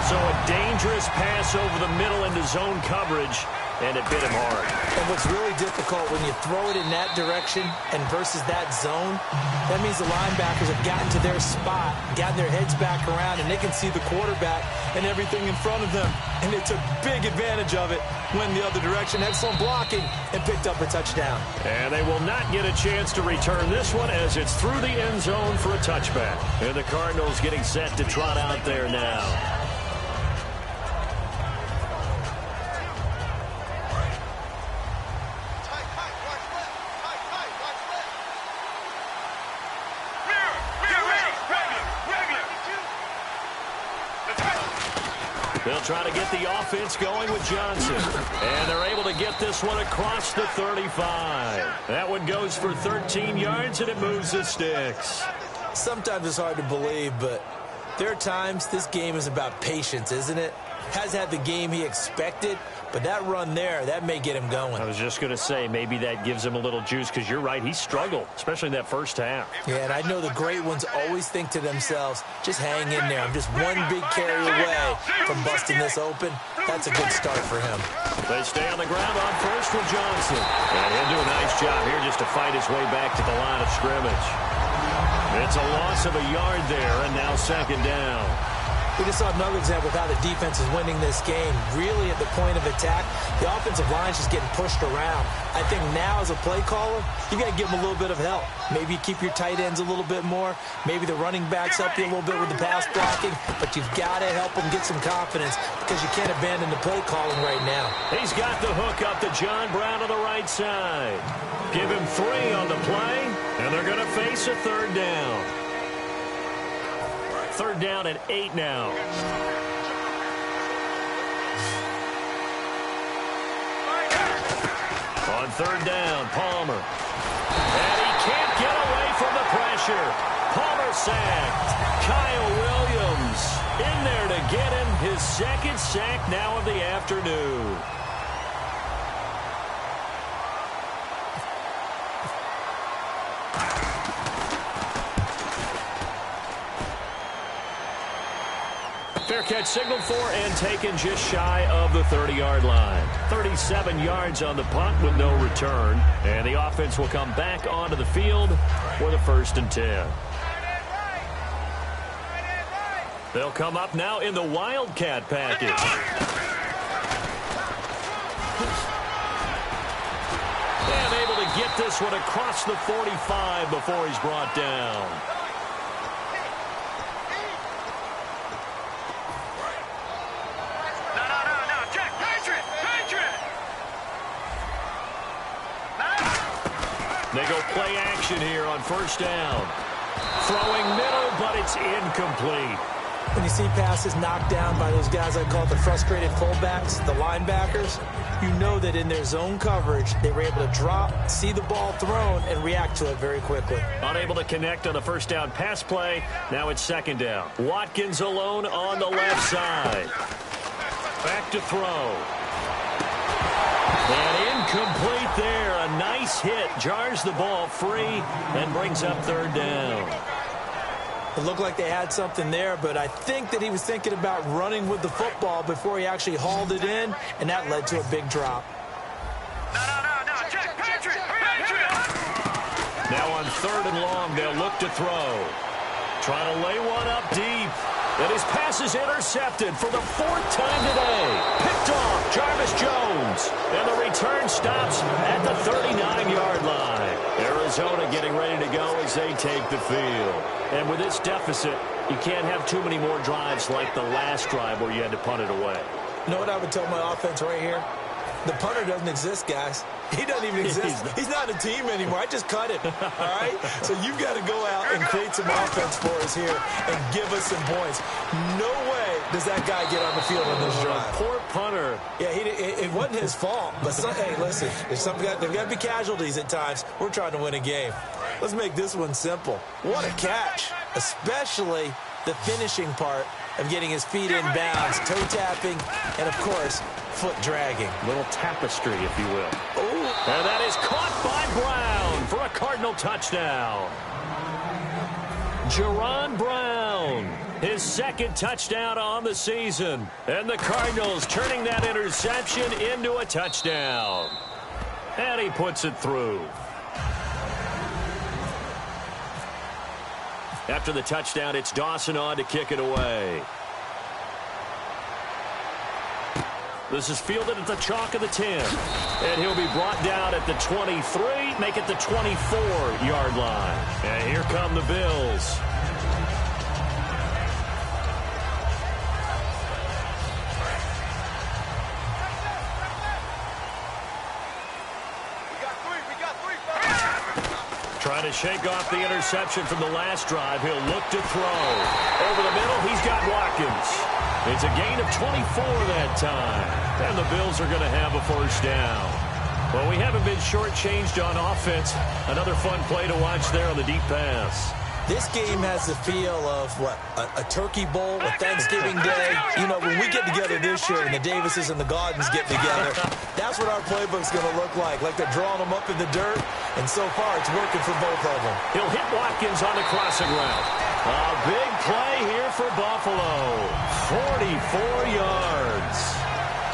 [SPEAKER 2] So a dangerous pass over the middle into zone coverage. and it bit him hard.
[SPEAKER 3] And what's really difficult when you throw it in that direction and versus that zone, that means the linebackers have gotten to their spot, gotten their heads back around, and they can see the quarterback and everything in front of them. And they took big advantage of it, went the other direction, excellent blocking, and picked up a touchdown.
[SPEAKER 2] And they will not get a chance to return this one as it's through the end zone for a touchback. And the Cardinals getting set to trot out there now. They'll try to get the offense going with Johnson. And they're able to get this one across the 35. That one goes for 13 yards, and it moves the sticks.
[SPEAKER 3] Sometimes it's hard to believe, but there are times this game is about patience, isn't it? Has had the game he expected, but that run there, that may get him going.
[SPEAKER 2] I was just going to say, maybe that gives him a little juice, because you're right, he struggled, especially in that first half.
[SPEAKER 3] Yeah, and I know the great ones always think to themselves, just hang in there. I'm just one big carry away from busting this open. That's a good start for him.
[SPEAKER 2] They stay on the ground on first with Johnson. And he'll do a nice job here just to fight his way back to the line of scrimmage. It's a loss of a yard there, and now second down.
[SPEAKER 3] We just saw another example of how the defense is winning this game. Really at the point of attack, the offensive line is just getting pushed around. I think now as a play caller, you got to give them a little bit of help. Maybe you keep your tight ends a little bit more. Maybe the running backs help you a little bit with the pass blocking. But you've got to help them get some confidence because you can't abandon the play calling right now.
[SPEAKER 2] He's got the hook up to John Brown on the right side. Give him 3 on the play, and they're going to face a third down. Third down and 8 now. On third down, Palmer. And he can't get away from the pressure. Palmer sacked. Kyle Williams in there to get him his second sack now of the afternoon. Fair catch signaled for and taken just shy of the 30-yard line. 37 yards on the punt with no return. And the offense will come back onto the field for the 1st and 10. They'll come up now in the Wildcat package. And able to get this one across the 45 before he's brought down. They go play action here on first down. Throwing middle, but it's incomplete.
[SPEAKER 3] When you see passes knocked down by those guys I call the frustrated fullbacks, the linebackers, you know that in their zone coverage, they were able to drop, see the ball thrown, and react to it very quickly.
[SPEAKER 2] Unable to connect on the first down pass play. Now it's second down. Watkins alone on the left side. Back to throw. And incomplete there. A nice hit. Jars the ball free and brings up third down.
[SPEAKER 3] It looked like they had something there, but I think that he was thinking about running with the football before he actually hauled it in, and that led to a big drop.
[SPEAKER 4] Check, Patrick!
[SPEAKER 2] Now on third and long, they'll look to throw. Trying to lay one up deep. And his pass is intercepted for the 4th time today. Picked off Jarvis Jones. And the return stops at the 39-yard line. Arizona getting ready to go as they take the field. And with this deficit, you can't have too many more drives like the last drive where you had to punt it away.
[SPEAKER 3] You know what I would tell my offense right here? The punter doesn't exist, guys. He doesn't even exist. He's not a team anymore. I just cut him, all right? So you've got to go out and create some offense for us here and give us some points. No way does that guy get on the field on this drive.
[SPEAKER 2] Poor punter.
[SPEAKER 3] Yeah, it wasn't his fault. But, hey, listen, there's got to be casualties at times. We're trying to win a game. Let's make this one simple. What a catch, especially the finishing part of getting his feet in bounds, toe tapping, and, of course, foot dragging.
[SPEAKER 2] Little tapestry, if you will.
[SPEAKER 3] Ooh.
[SPEAKER 2] And that is caught by Brown for a Cardinal touchdown. Jaron Brown. His second touchdown on the season. And the Cardinals turning that interception into a touchdown. And he puts it through. After the touchdown, it's Dawson on to kick it away. This is fielded at the chalk of the 10. And he'll be brought down at the 23, make it the 24-yard line. And here come the Bills. Trying to shake off the interception from the last drive. He'll look to throw. Over the middle, he's got Watkins. It's a gain of 24 that time. And the Bills are going to have a first down. Well, we haven't been shortchanged on offense. Another fun play to watch there on the deep pass.
[SPEAKER 3] This game has the feel of, what, a turkey bowl, a Thanksgiving day. You know, when we get together this year and the Davises and the Gaudens get together, that's what our playbook's going to look like they're drawing them up in the dirt, and so far it's working for both of them.
[SPEAKER 2] He'll hit Watkins on the crossing route. A big play here for Buffalo. 44 yards.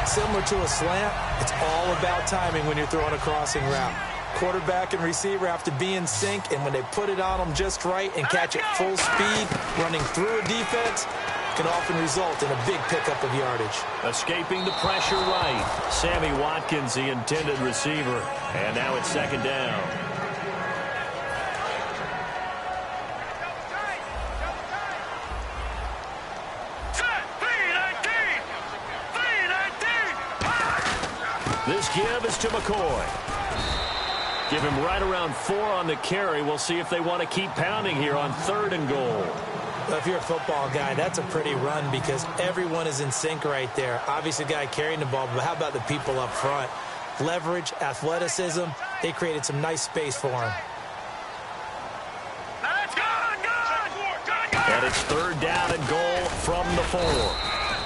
[SPEAKER 3] Similar to a slant, it's all about timing when you're throwing a crossing route. Quarterback and receiver have to be in sync, and when they put it on them just right and catch it full speed, running through a defense can often result in a big pickup of yardage.
[SPEAKER 2] Escaping the pressure right. Sammy Watkins, the intended receiver. And now it's second down. This give is to McCoy. Give him right around 4 on the carry. We'll see if they want to keep pounding here on 3rd and goal.
[SPEAKER 3] Well, if you're a football guy, that's a pretty run because everyone is in sync right there. Obviously, the guy carrying the ball, but how about the people up front? Leverage, athleticism, they created some nice space for him.
[SPEAKER 2] And it's 3rd down and goal from the 4.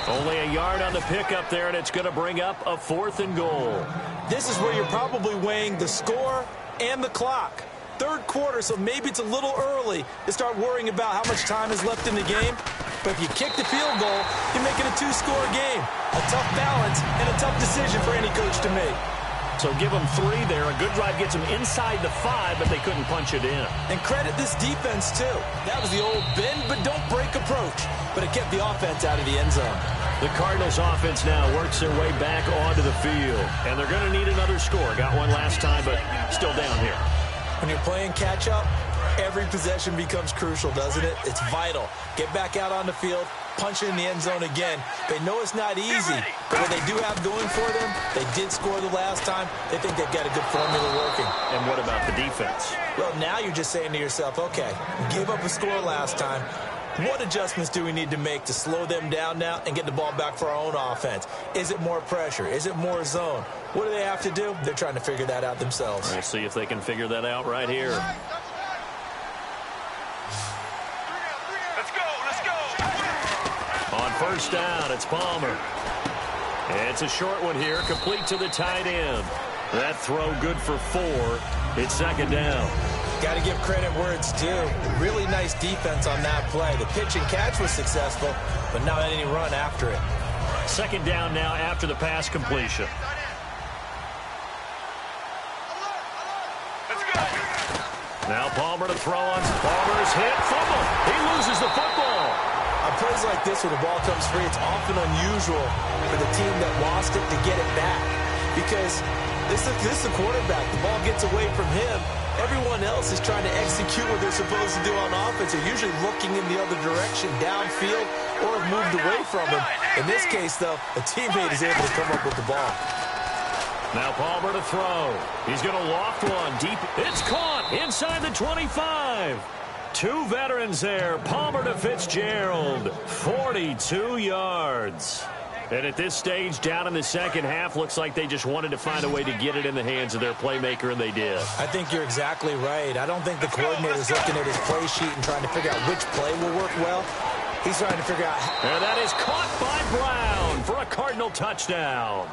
[SPEAKER 2] Only a yard on the pickup there, and it's going to bring up a 4th and goal.
[SPEAKER 3] This is where you're probably weighing the score and the clock. 3rd quarter, so maybe it's a little early to start worrying about how much time is left in the game. But if you kick the field goal, you make it a 2-score game. A tough balance and a tough decision for any coach to make.
[SPEAKER 2] So give them 3 there. A good drive gets them inside the 5, but they couldn't punch it in.
[SPEAKER 3] And credit this defense, too. That was the old bend but don't break approach. But it kept the offense out of the end zone.
[SPEAKER 2] The Cardinals offense now works their way back onto the field. And they're going to need another score. Got one last time, but still down here.
[SPEAKER 3] When you're playing catch-up, every possession becomes crucial, doesn't it? It's vital. Get back out on the field, punch it in the end zone again. They know it's not easy, but what they do have going for them, they did score the last time. They think they've got a good formula working.
[SPEAKER 2] And what about the defense?
[SPEAKER 3] Well, now you're just saying to yourself, okay, we gave up a score last time. What adjustments do we need to make to slow them down now and get the ball back for our own offense? Is it more pressure? Is it more zone? What do they have to do? They're trying to figure that out themselves.
[SPEAKER 2] We'll see if they can figure that out right here.
[SPEAKER 4] Let's go.
[SPEAKER 2] On 1st down, it's Palmer. It's a short one here, complete to the tight end. That throw good for 4. It's 2nd down.
[SPEAKER 3] Got to give credit where it's due. Really nice defense on that play. The pitch and catch was successful, but not any run after it.
[SPEAKER 2] 2nd down now after the pass completion.
[SPEAKER 4] Let's go.
[SPEAKER 2] Now Palmer to throw on. Palmer's hit. Fumble. He loses the football.
[SPEAKER 3] On plays like this where the ball comes free, it's often unusual for the team that lost it to get it back. Because this is the quarterback. The ball gets away from him. Everyone else is trying to execute what they're supposed to do on offense. They're usually looking in the other direction, downfield, or have moved away from him. In this case, though, a teammate is able to come up with the ball.
[SPEAKER 2] Now Palmer to throw. He's going to loft one deep. It's caught inside the 25. 2 veterans there. Palmer to Fitzgerald. 42 yards. And at this stage, down in the second half, looks like they just wanted to find a way to get it in the hands of their playmaker, and they did.
[SPEAKER 3] I think you're exactly right. I don't think the coordinator's looking at his play sheet and trying to figure out which play will work well. He's trying to figure out.
[SPEAKER 2] And that is caught by Brown for a Cardinal touchdown.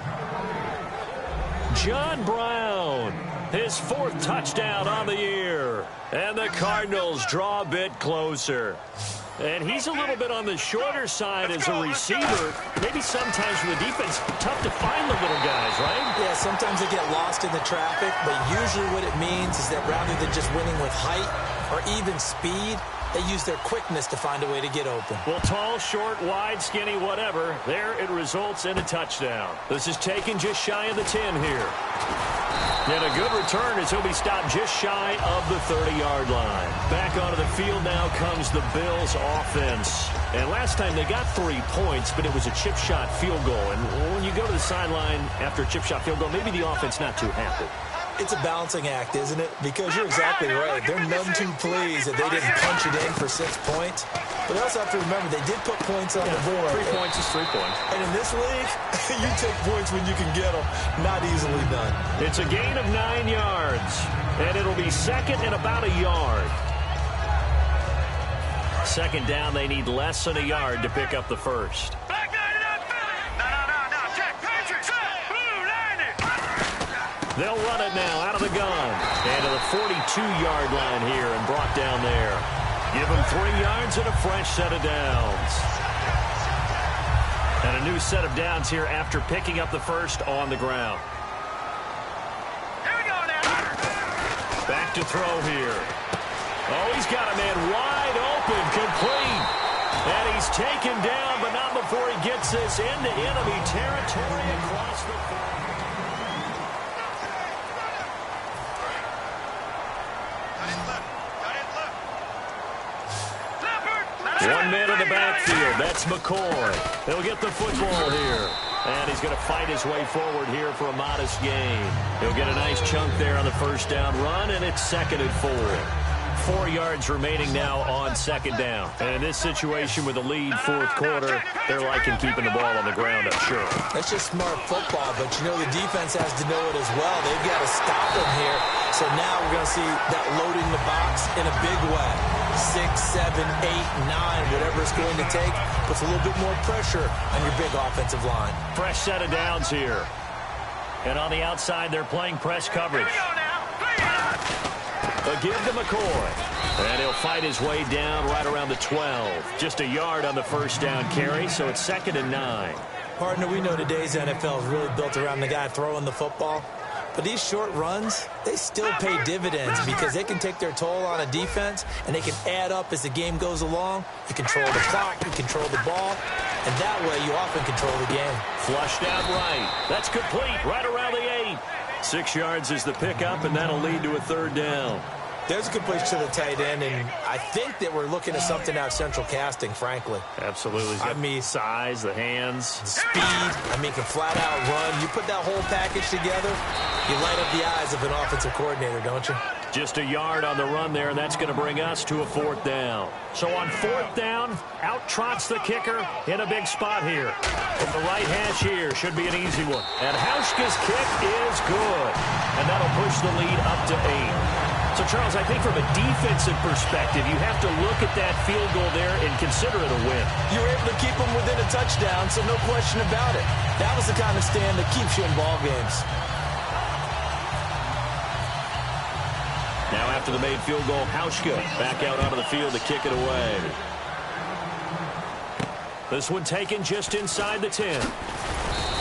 [SPEAKER 2] John Brown, his 4th touchdown on the year. And the Cardinals draw a bit closer. And he's a little bit on the shorter side as a receiver. Maybe sometimes for the defense, tough to find the little guys, right?
[SPEAKER 3] Yeah, sometimes they get lost in the traffic, but usually what it means is that rather than just winning with height or even speed, they use their quickness to find a way to get open.
[SPEAKER 2] Well, tall, short, wide, skinny, whatever. There it results in a touchdown. This is taken just shy of the 10 here. And a good return as he'll be stopped just shy of the 30-yard line. Back onto the field now comes the Bills offense. And last time they got 3 points, but it was a chip shot field goal. And when you go to the sideline after a chip shot field goal, maybe the offense not too happy.
[SPEAKER 3] It's a balancing act, isn't it? Because you're exactly right. They're none too pleased that they didn't punch it in for 6 points. But they also have to remember they did put points on the board.
[SPEAKER 2] 3 points is 3 points.
[SPEAKER 3] And in this league, you take points when you can get them. Not easily done.
[SPEAKER 2] It's a gain of 9 yards. And it'll be second and about a yard. Second down, they need less than a yard to pick up the first. They'll run it now out of the gun. And to the 42-yard line here and brought down there. Give them 3 yards and a fresh set of downs. And a new set of downs here after picking up the first on the ground.
[SPEAKER 4] Here we go now.
[SPEAKER 2] Back to throw here. Oh, he's got a man wide open, complete. And he's taken down, but not before he gets this into enemy territory across the field. 1 man in the backfield. That's McCoy. He'll get the football here. And he's going to fight his way forward here for a modest gain. He'll get a nice chunk there on the first down run, and it's 2nd and 4. 4 yards remaining now on second down. And in this situation with a lead fourth quarter, they're liking keeping the ball on the ground, I'm sure.
[SPEAKER 3] That's just smart football, but you know the defense has to know it as well. They've got to stop them here. So now we're going to see that loading the box in a big way. 6, 7, 8, 9, whatever it's going to take, puts a little bit more pressure on your big offensive line.
[SPEAKER 2] Fresh set of downs here. And on the outside, they're playing press coverage. A give to McCoy. And he'll fight his way down right around the 12. Just a yard on the first down carry, so it's 2nd and 9.
[SPEAKER 3] Partner, we know today's NFL is really built around the guy throwing the football. But these short runs, they still pay dividends because they can take their toll on a defense and they can add up as the game goes along. You control the clock, you control the ball, and that way you often control the game.
[SPEAKER 2] Flushed out right. That's complete right around the 8. 6 yards is the pickup, and that'll lead to a third down.
[SPEAKER 3] There's a completion to the tight end, and I think that we're looking at something out central casting, frankly.
[SPEAKER 2] Absolutely.
[SPEAKER 3] I mean,
[SPEAKER 2] size, the hands.
[SPEAKER 3] Speed, can flat out run. You put that whole package together, you light up the eyes of an offensive coordinator, don't you?
[SPEAKER 2] Just a yard on the run there, and that's going to bring us to a fourth down. So on fourth down, out trots the kicker in a big spot here. From the right hash here, should be an easy one. And Hauschka's kick is good. And that'll push the lead up to 8. So, Charles, I think from a defensive perspective, you have to look at that field goal there and consider it a win.
[SPEAKER 3] You were able to keep them within a touchdown, so no question about it. That was the kind of stand that keeps you in ball games.
[SPEAKER 2] Now after the made field goal, Hauschka back out onto the field to kick it away. This one taken just inside the 10.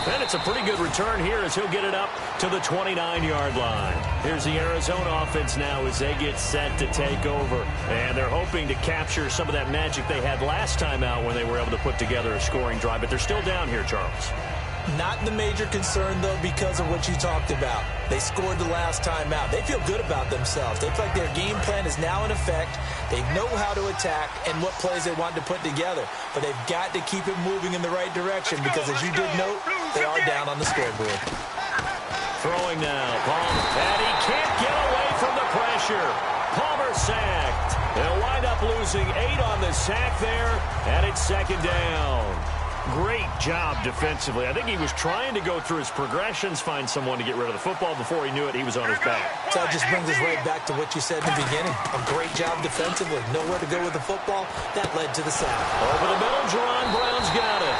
[SPEAKER 2] And it's a pretty good return here as he'll get it up to the 29-yard line. Here's the Arizona offense now as they get set to take over. And they're hoping to capture some of that magic they had last time out when they were able to put together a scoring drive. But they're still down here, Charles.
[SPEAKER 3] Not the major concern, though, because of what you talked about. They scored the last time out. They feel good about themselves. They feel like their game plan is now in effect. They know how to attack and what plays they want to put together. But they've got to keep it moving in the right direction because, as you did note, they are down on the scoreboard.
[SPEAKER 2] Throwing now, Palmer. And he can't get away from the pressure. Palmer sacked. They'll wind up losing 8 on the sack there, and it's second down. Great job defensively. I think he was trying to go through his progressions, find someone to get rid of the football. Before he knew it, he was on his back.
[SPEAKER 3] So that just brings us right back to what you said in the beginning. A great job defensively. Nowhere to go with the football. That led to the sack.
[SPEAKER 2] Over the middle, Jerron Brown's got it.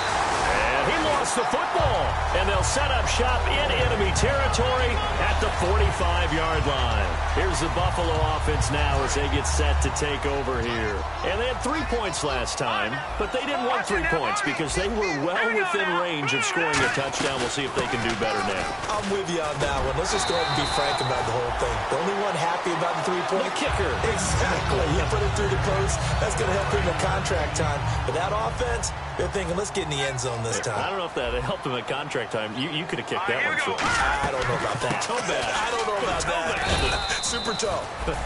[SPEAKER 2] And he lost the football. And they'll set up shop in enemy territory at the 45-yard line. Here's the Buffalo offense now as they get set to take over here. And they had 3 points last time, but they didn't want 3 points because they were well within range of scoring a touchdown. We'll see if they can do better now.
[SPEAKER 3] I'm with you on that one. Let's just go ahead and be frank about the whole thing. The only one happy about the 3-point
[SPEAKER 2] kicker.
[SPEAKER 3] Exactly. You put it through the post. That's going to help him in contract time. But that offense, they're thinking, let's get in the end zone this time.
[SPEAKER 2] I don't know if that helped him at contract time. You could have kicked that one.
[SPEAKER 3] I don't know about that.
[SPEAKER 2] Toe bad.
[SPEAKER 3] I don't know about that. Super toe.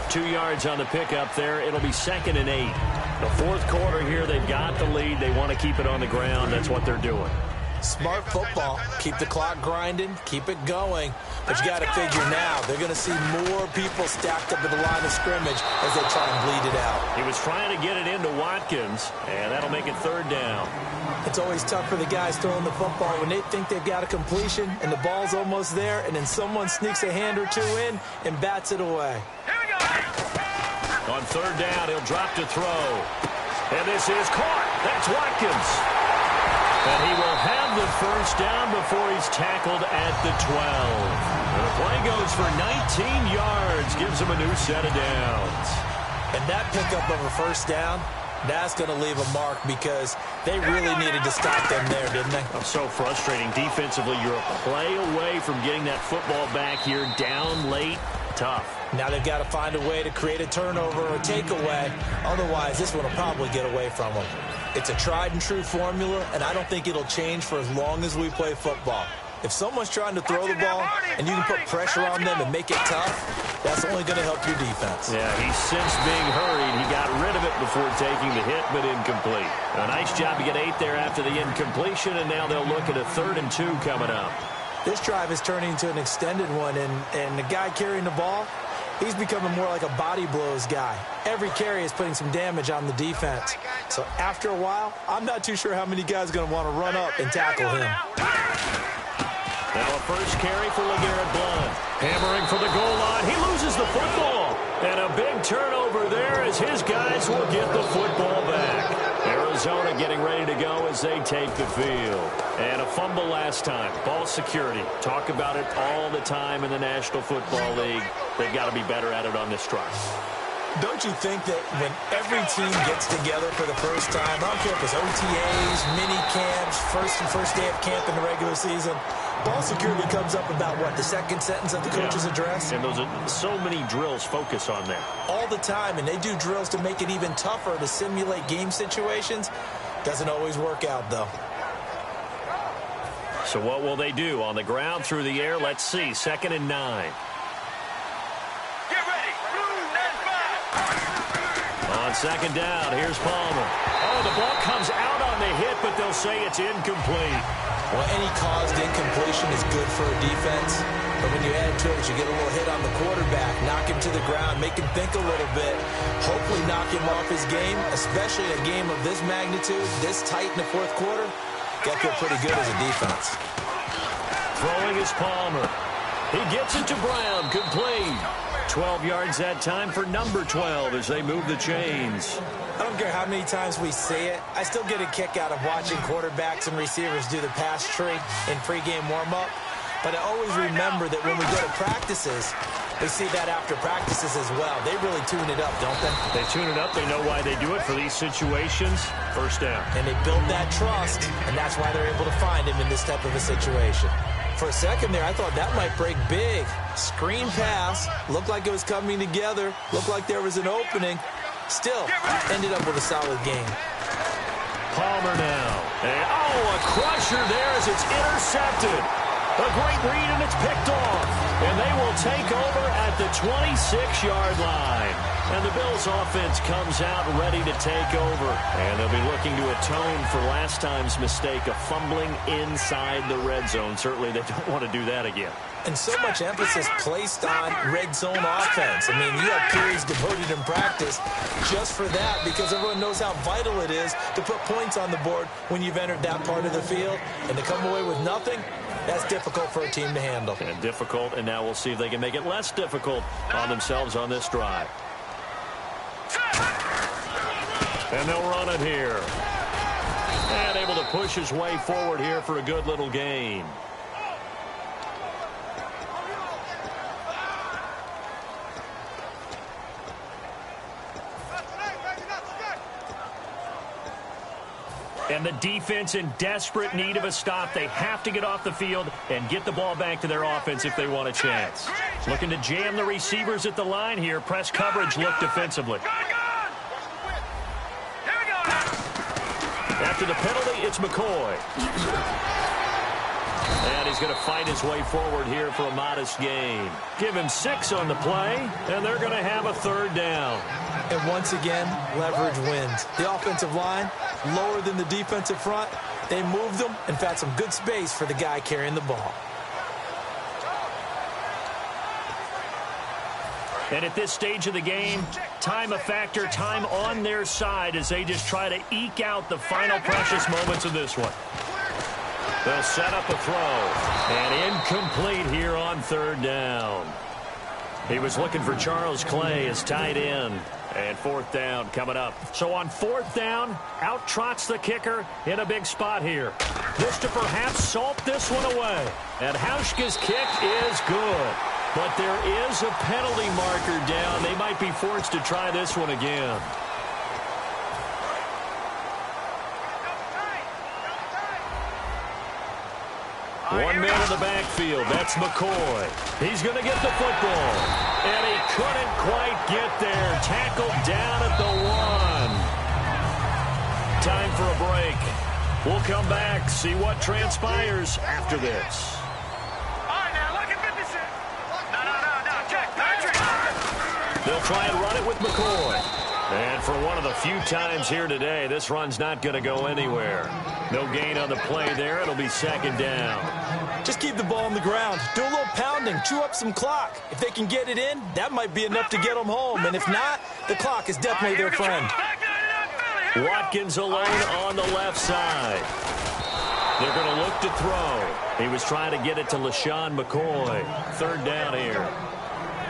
[SPEAKER 2] 2 yards on the pickup there. It'll be 2nd and 8. The fourth quarter here, they've got the lead. They want to keep it on the ground. That's what they're doing.
[SPEAKER 3] Smart football. Keep the clock grinding. Keep it going. But you got to figure now, they're going to see more people stacked up at the line of scrimmage as they try and bleed it out.
[SPEAKER 2] He was trying to get it into Watkins, and that'll make it 3rd down.
[SPEAKER 3] It's always tough for the guys throwing the football when they think they've got a completion and the ball's almost there, and then someone sneaks a hand or two in and bats it away.
[SPEAKER 2] On 3rd down, he'll drop to throw. And this is caught. That's Watkins. And he will have the 1st down before he's tackled at the 12. And the play goes for 19 yards. Gives him a new set of downs.
[SPEAKER 3] And that pickup of a 1st down, that's going to leave a mark because they really needed to stop them there, didn't they?
[SPEAKER 2] Oh, so frustrating. Defensively, you're a play away from getting that football back here. Down late. Tough.
[SPEAKER 3] Now they've got to find a way to create a turnover or a takeaway. Otherwise, this one will probably get away from them. It's a tried and true formula, and I don't think it'll change for as long as we play football. If someone's trying to throw the ball and you can put pressure on them and make it tough, that's only going to help your defense.
[SPEAKER 2] Yeah, he sensed being hurried. He got rid of it before taking the hit, but incomplete. A nice job to get 8 there after the incompletion, and now they'll look at a 3rd and 2 coming up.
[SPEAKER 3] This drive is turning into an extended one, and the guy carrying the ball, he's becoming more like a body blows guy. Every carry is putting some damage on the defense. So after a while, I'm not too sure how many guys are going to want to run up and tackle him.
[SPEAKER 2] Now a first carry for LeGarrette Blount. Hammering for the goal line. He loses the football. And a big turnover there as his guys will get the football back. Arizona getting ready to go as they take the field. And a fumble last time. Ball security. Talk about it all the time in the National Football League. They've got to be better at it on this drive.
[SPEAKER 3] Don't you think that when every team gets together for the first time, I don't care if it's OTAs, mini camps, first day of camp in the regular season, ball security comes up about, what, the 2nd sentence of the coach's address?
[SPEAKER 2] And those are so many drills focus on that.
[SPEAKER 3] All the time, and they do drills to make it even tougher to simulate game situations. Doesn't always work out, though.
[SPEAKER 2] So what will they do? On the ground, through the air, let's see. 2nd and 9. On 2nd down, here's Palmer. Oh, the ball comes out on the hit, but they'll say it's incomplete.
[SPEAKER 3] Well, any caused incompletion is good for a defense. But when you add to it, you get a little hit on the quarterback, knock him to the ground, make him think a little bit, hopefully knock him off his game, especially in a game of this magnitude, this tight in the 4th quarter. Got to feel pretty good as a defense.
[SPEAKER 2] Throwing is Palmer. He gets it to Brown, complete. 12 yards that time for number 12 as they move the chains.
[SPEAKER 3] I don't care how many times we say it. I still get a kick out of watching quarterbacks and receivers do the pass tree in pregame warm-up. But I always remember that when we go to practices, we see that after practices as well. They really tune it up, don't they?
[SPEAKER 2] They tune it up. They know why they do it for these situations. 1st down.
[SPEAKER 3] And they build that trust, and that's why they're able to find him in this type of a situation. For a second there, I thought that might break big. Screen pass. Looked like it was coming together. Looked like there was an opening. Still, ended up with a solid game.
[SPEAKER 2] Palmer now. And, a crusher there as it's intercepted. A great read, and it's picked off. And they will take over at the 26-yard line. And the Bills offense comes out ready to take over. And they'll be looking to atone for last time's mistake of fumbling inside the red zone. Certainly they don't want to do that again.
[SPEAKER 3] And so much emphasis placed on red zone offense. I mean, you have periods devoted in practice just for that because everyone knows how vital it is to put points on the board when you've entered that part of the field. And to come away with nothing, that's difficult for a team to handle.
[SPEAKER 2] And difficult, and now we'll see if they can make it less difficult on themselves on this drive. And they'll run it here. And able to push his way forward here for a good little gain. And the defense in desperate need of a stop. They have to get off the field and get the ball back to their offense if they want a chance. Looking to jam the receivers at the line here. Press coverage look defensively. After the penalty, it's McCoy. And he's going to fight his way forward here for a modest gain. Give him 6 on the play, and they're going to have a 3rd down.
[SPEAKER 3] And once again, leverage wins. The offensive line, lower than the defensive front. They moved them and found some good space for the guy carrying the ball.
[SPEAKER 2] And at this stage of the game, time a factor, time on their side as they just try to eke out the final precious moments of this one. They'll set up a throw. And incomplete here on 3rd down. He was looking for Charles Clay as tight end. And 4th down coming up. So on 4th down, out trots the kicker in a big spot here. This to perhaps salt this one away. And Hauschka's kick is good. But there is a penalty marker down. They might be forced to try this one again. One man in the backfield. That's McCoy. He's going to get the football. And he couldn't quite get there. Tackled down at the 1. Time for a break. We'll come back, see what transpires after this. They'll try and run it with McCoy. And for one of the few times here today, this run's not going to go anywhere. No gain on the play there. It'll be 2nd down.
[SPEAKER 3] Just keep the ball on the ground. Do a little pounding. Chew up some clock. If they can get it in, that might be enough to get them home. And if not, the clock is definitely their friend.
[SPEAKER 2] Watkins alone on the left side. They're going to look to throw. He was trying to get it to LaShawn McCoy. 3rd down here.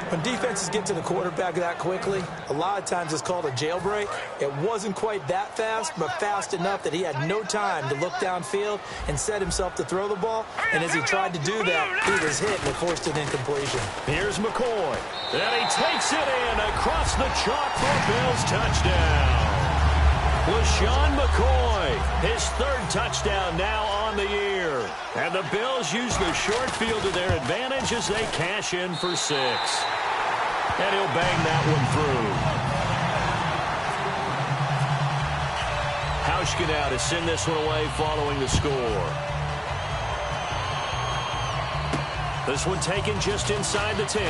[SPEAKER 3] When defenses get to the quarterback that quickly, a lot of times it's called a jailbreak. It wasn't quite that fast, but fast enough that he had no time to look downfield and set himself to throw the ball. And as he tried to do that, he was hit and forced an incompletion.
[SPEAKER 2] Here's McCoy. And he takes it in across the chalk for a Bills touchdown. LaShawn McCoy, his 3rd touchdown now on the year. And the Bills use the short field to their advantage as they cash in for 6. And he'll bang that one through. Hauschka now to send this one away following the score. This one taken just inside the 10.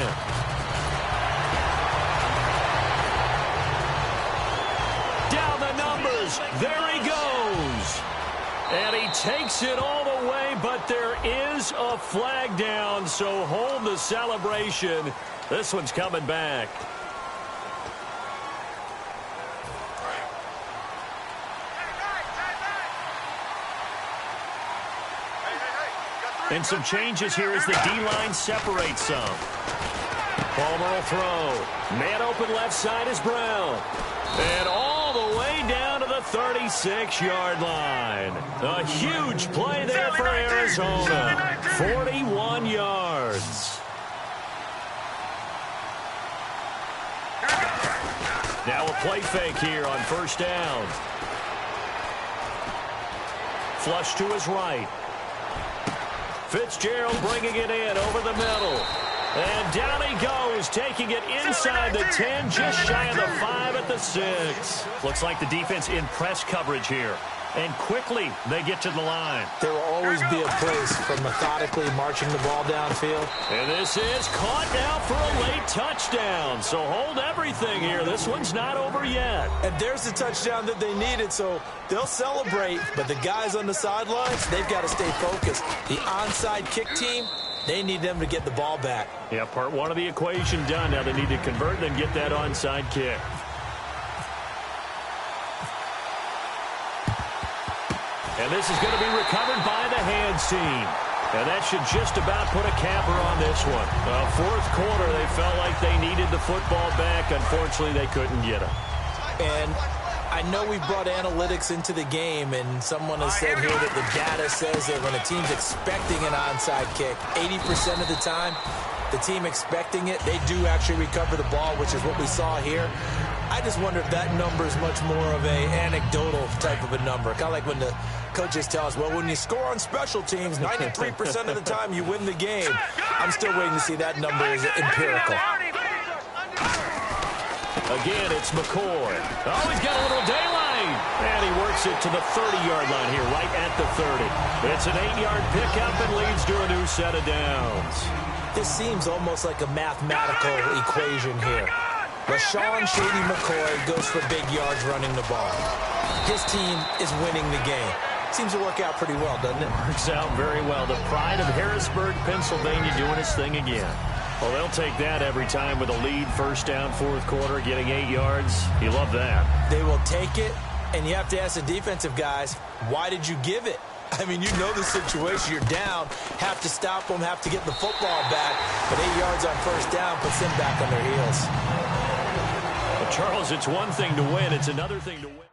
[SPEAKER 2] Down the numbers. There he goes. And he takes it all the way, but there is a flag down, so hold the celebration. This one's coming back. And some changes here as the D-line separates some. Palmer will throw. Man open left side is Brown. And all the way down to the 36-yard line. A huge play there for Arizona. 41 yards. Now a play fake here on 1st down. Flush to his right. Fitzgerald bringing it in over the middle. And down he goes, taking it inside the 10, just shy of the 5 at the 6. Looks like the defense in press coverage here. And quickly, they get to the line.
[SPEAKER 3] There will always be a place for methodically marching the ball downfield.
[SPEAKER 2] And this is caught now for a late touchdown. So hold everything here. This one's not over yet.
[SPEAKER 3] And there's the touchdown that they needed, so they'll celebrate. But the guys on the sidelines, they've got to stay focused. The onside kick team, they need them to get the ball back.
[SPEAKER 2] Yeah, part one of the equation done. Now they need to convert and get that onside kick. And this is going to be recovered by the hands team. And that should just about put a capper on this one. Fourth quarter, they felt like they needed the football back. Unfortunately, they couldn't get it.
[SPEAKER 3] And I know we brought analytics into the game, and someone has said here that the data says that when a team's expecting an onside kick, 80% of the time, the team expecting it, they do actually recover the ball, which is what we saw here. I just wonder if that number is much more of a anecdotal type of a number. Kind of like when the coaches tell us, well, when you score on special teams, 93% of the time you win the game. I'm still waiting to see that number is empirical.
[SPEAKER 2] Again, it's McCoy. Oh, he's got a little daylight. And he works it to the 30-yard line here, right at the 30. It's an 8-yard pickup and leads to a new set of downs.
[SPEAKER 3] This seems almost like a mathematical equation here. LaShawn Shady McCoy goes for big yards running the ball. His team is winning the game. Seems to work out pretty well, doesn't it?
[SPEAKER 2] Works out very well. The pride of Harrisburg, Pennsylvania doing his thing again. Well, they'll take that every time with a lead, first down, fourth quarter, getting 8 yards. You love that.
[SPEAKER 3] They will take it, and you have to ask the defensive guys, why did you give it? I mean, you know the situation. You're down, have to stop them, have to get the football back, but 8 yards on first down puts them back on their heels.
[SPEAKER 2] Well, Charles, it's one thing to win. It's another thing to win.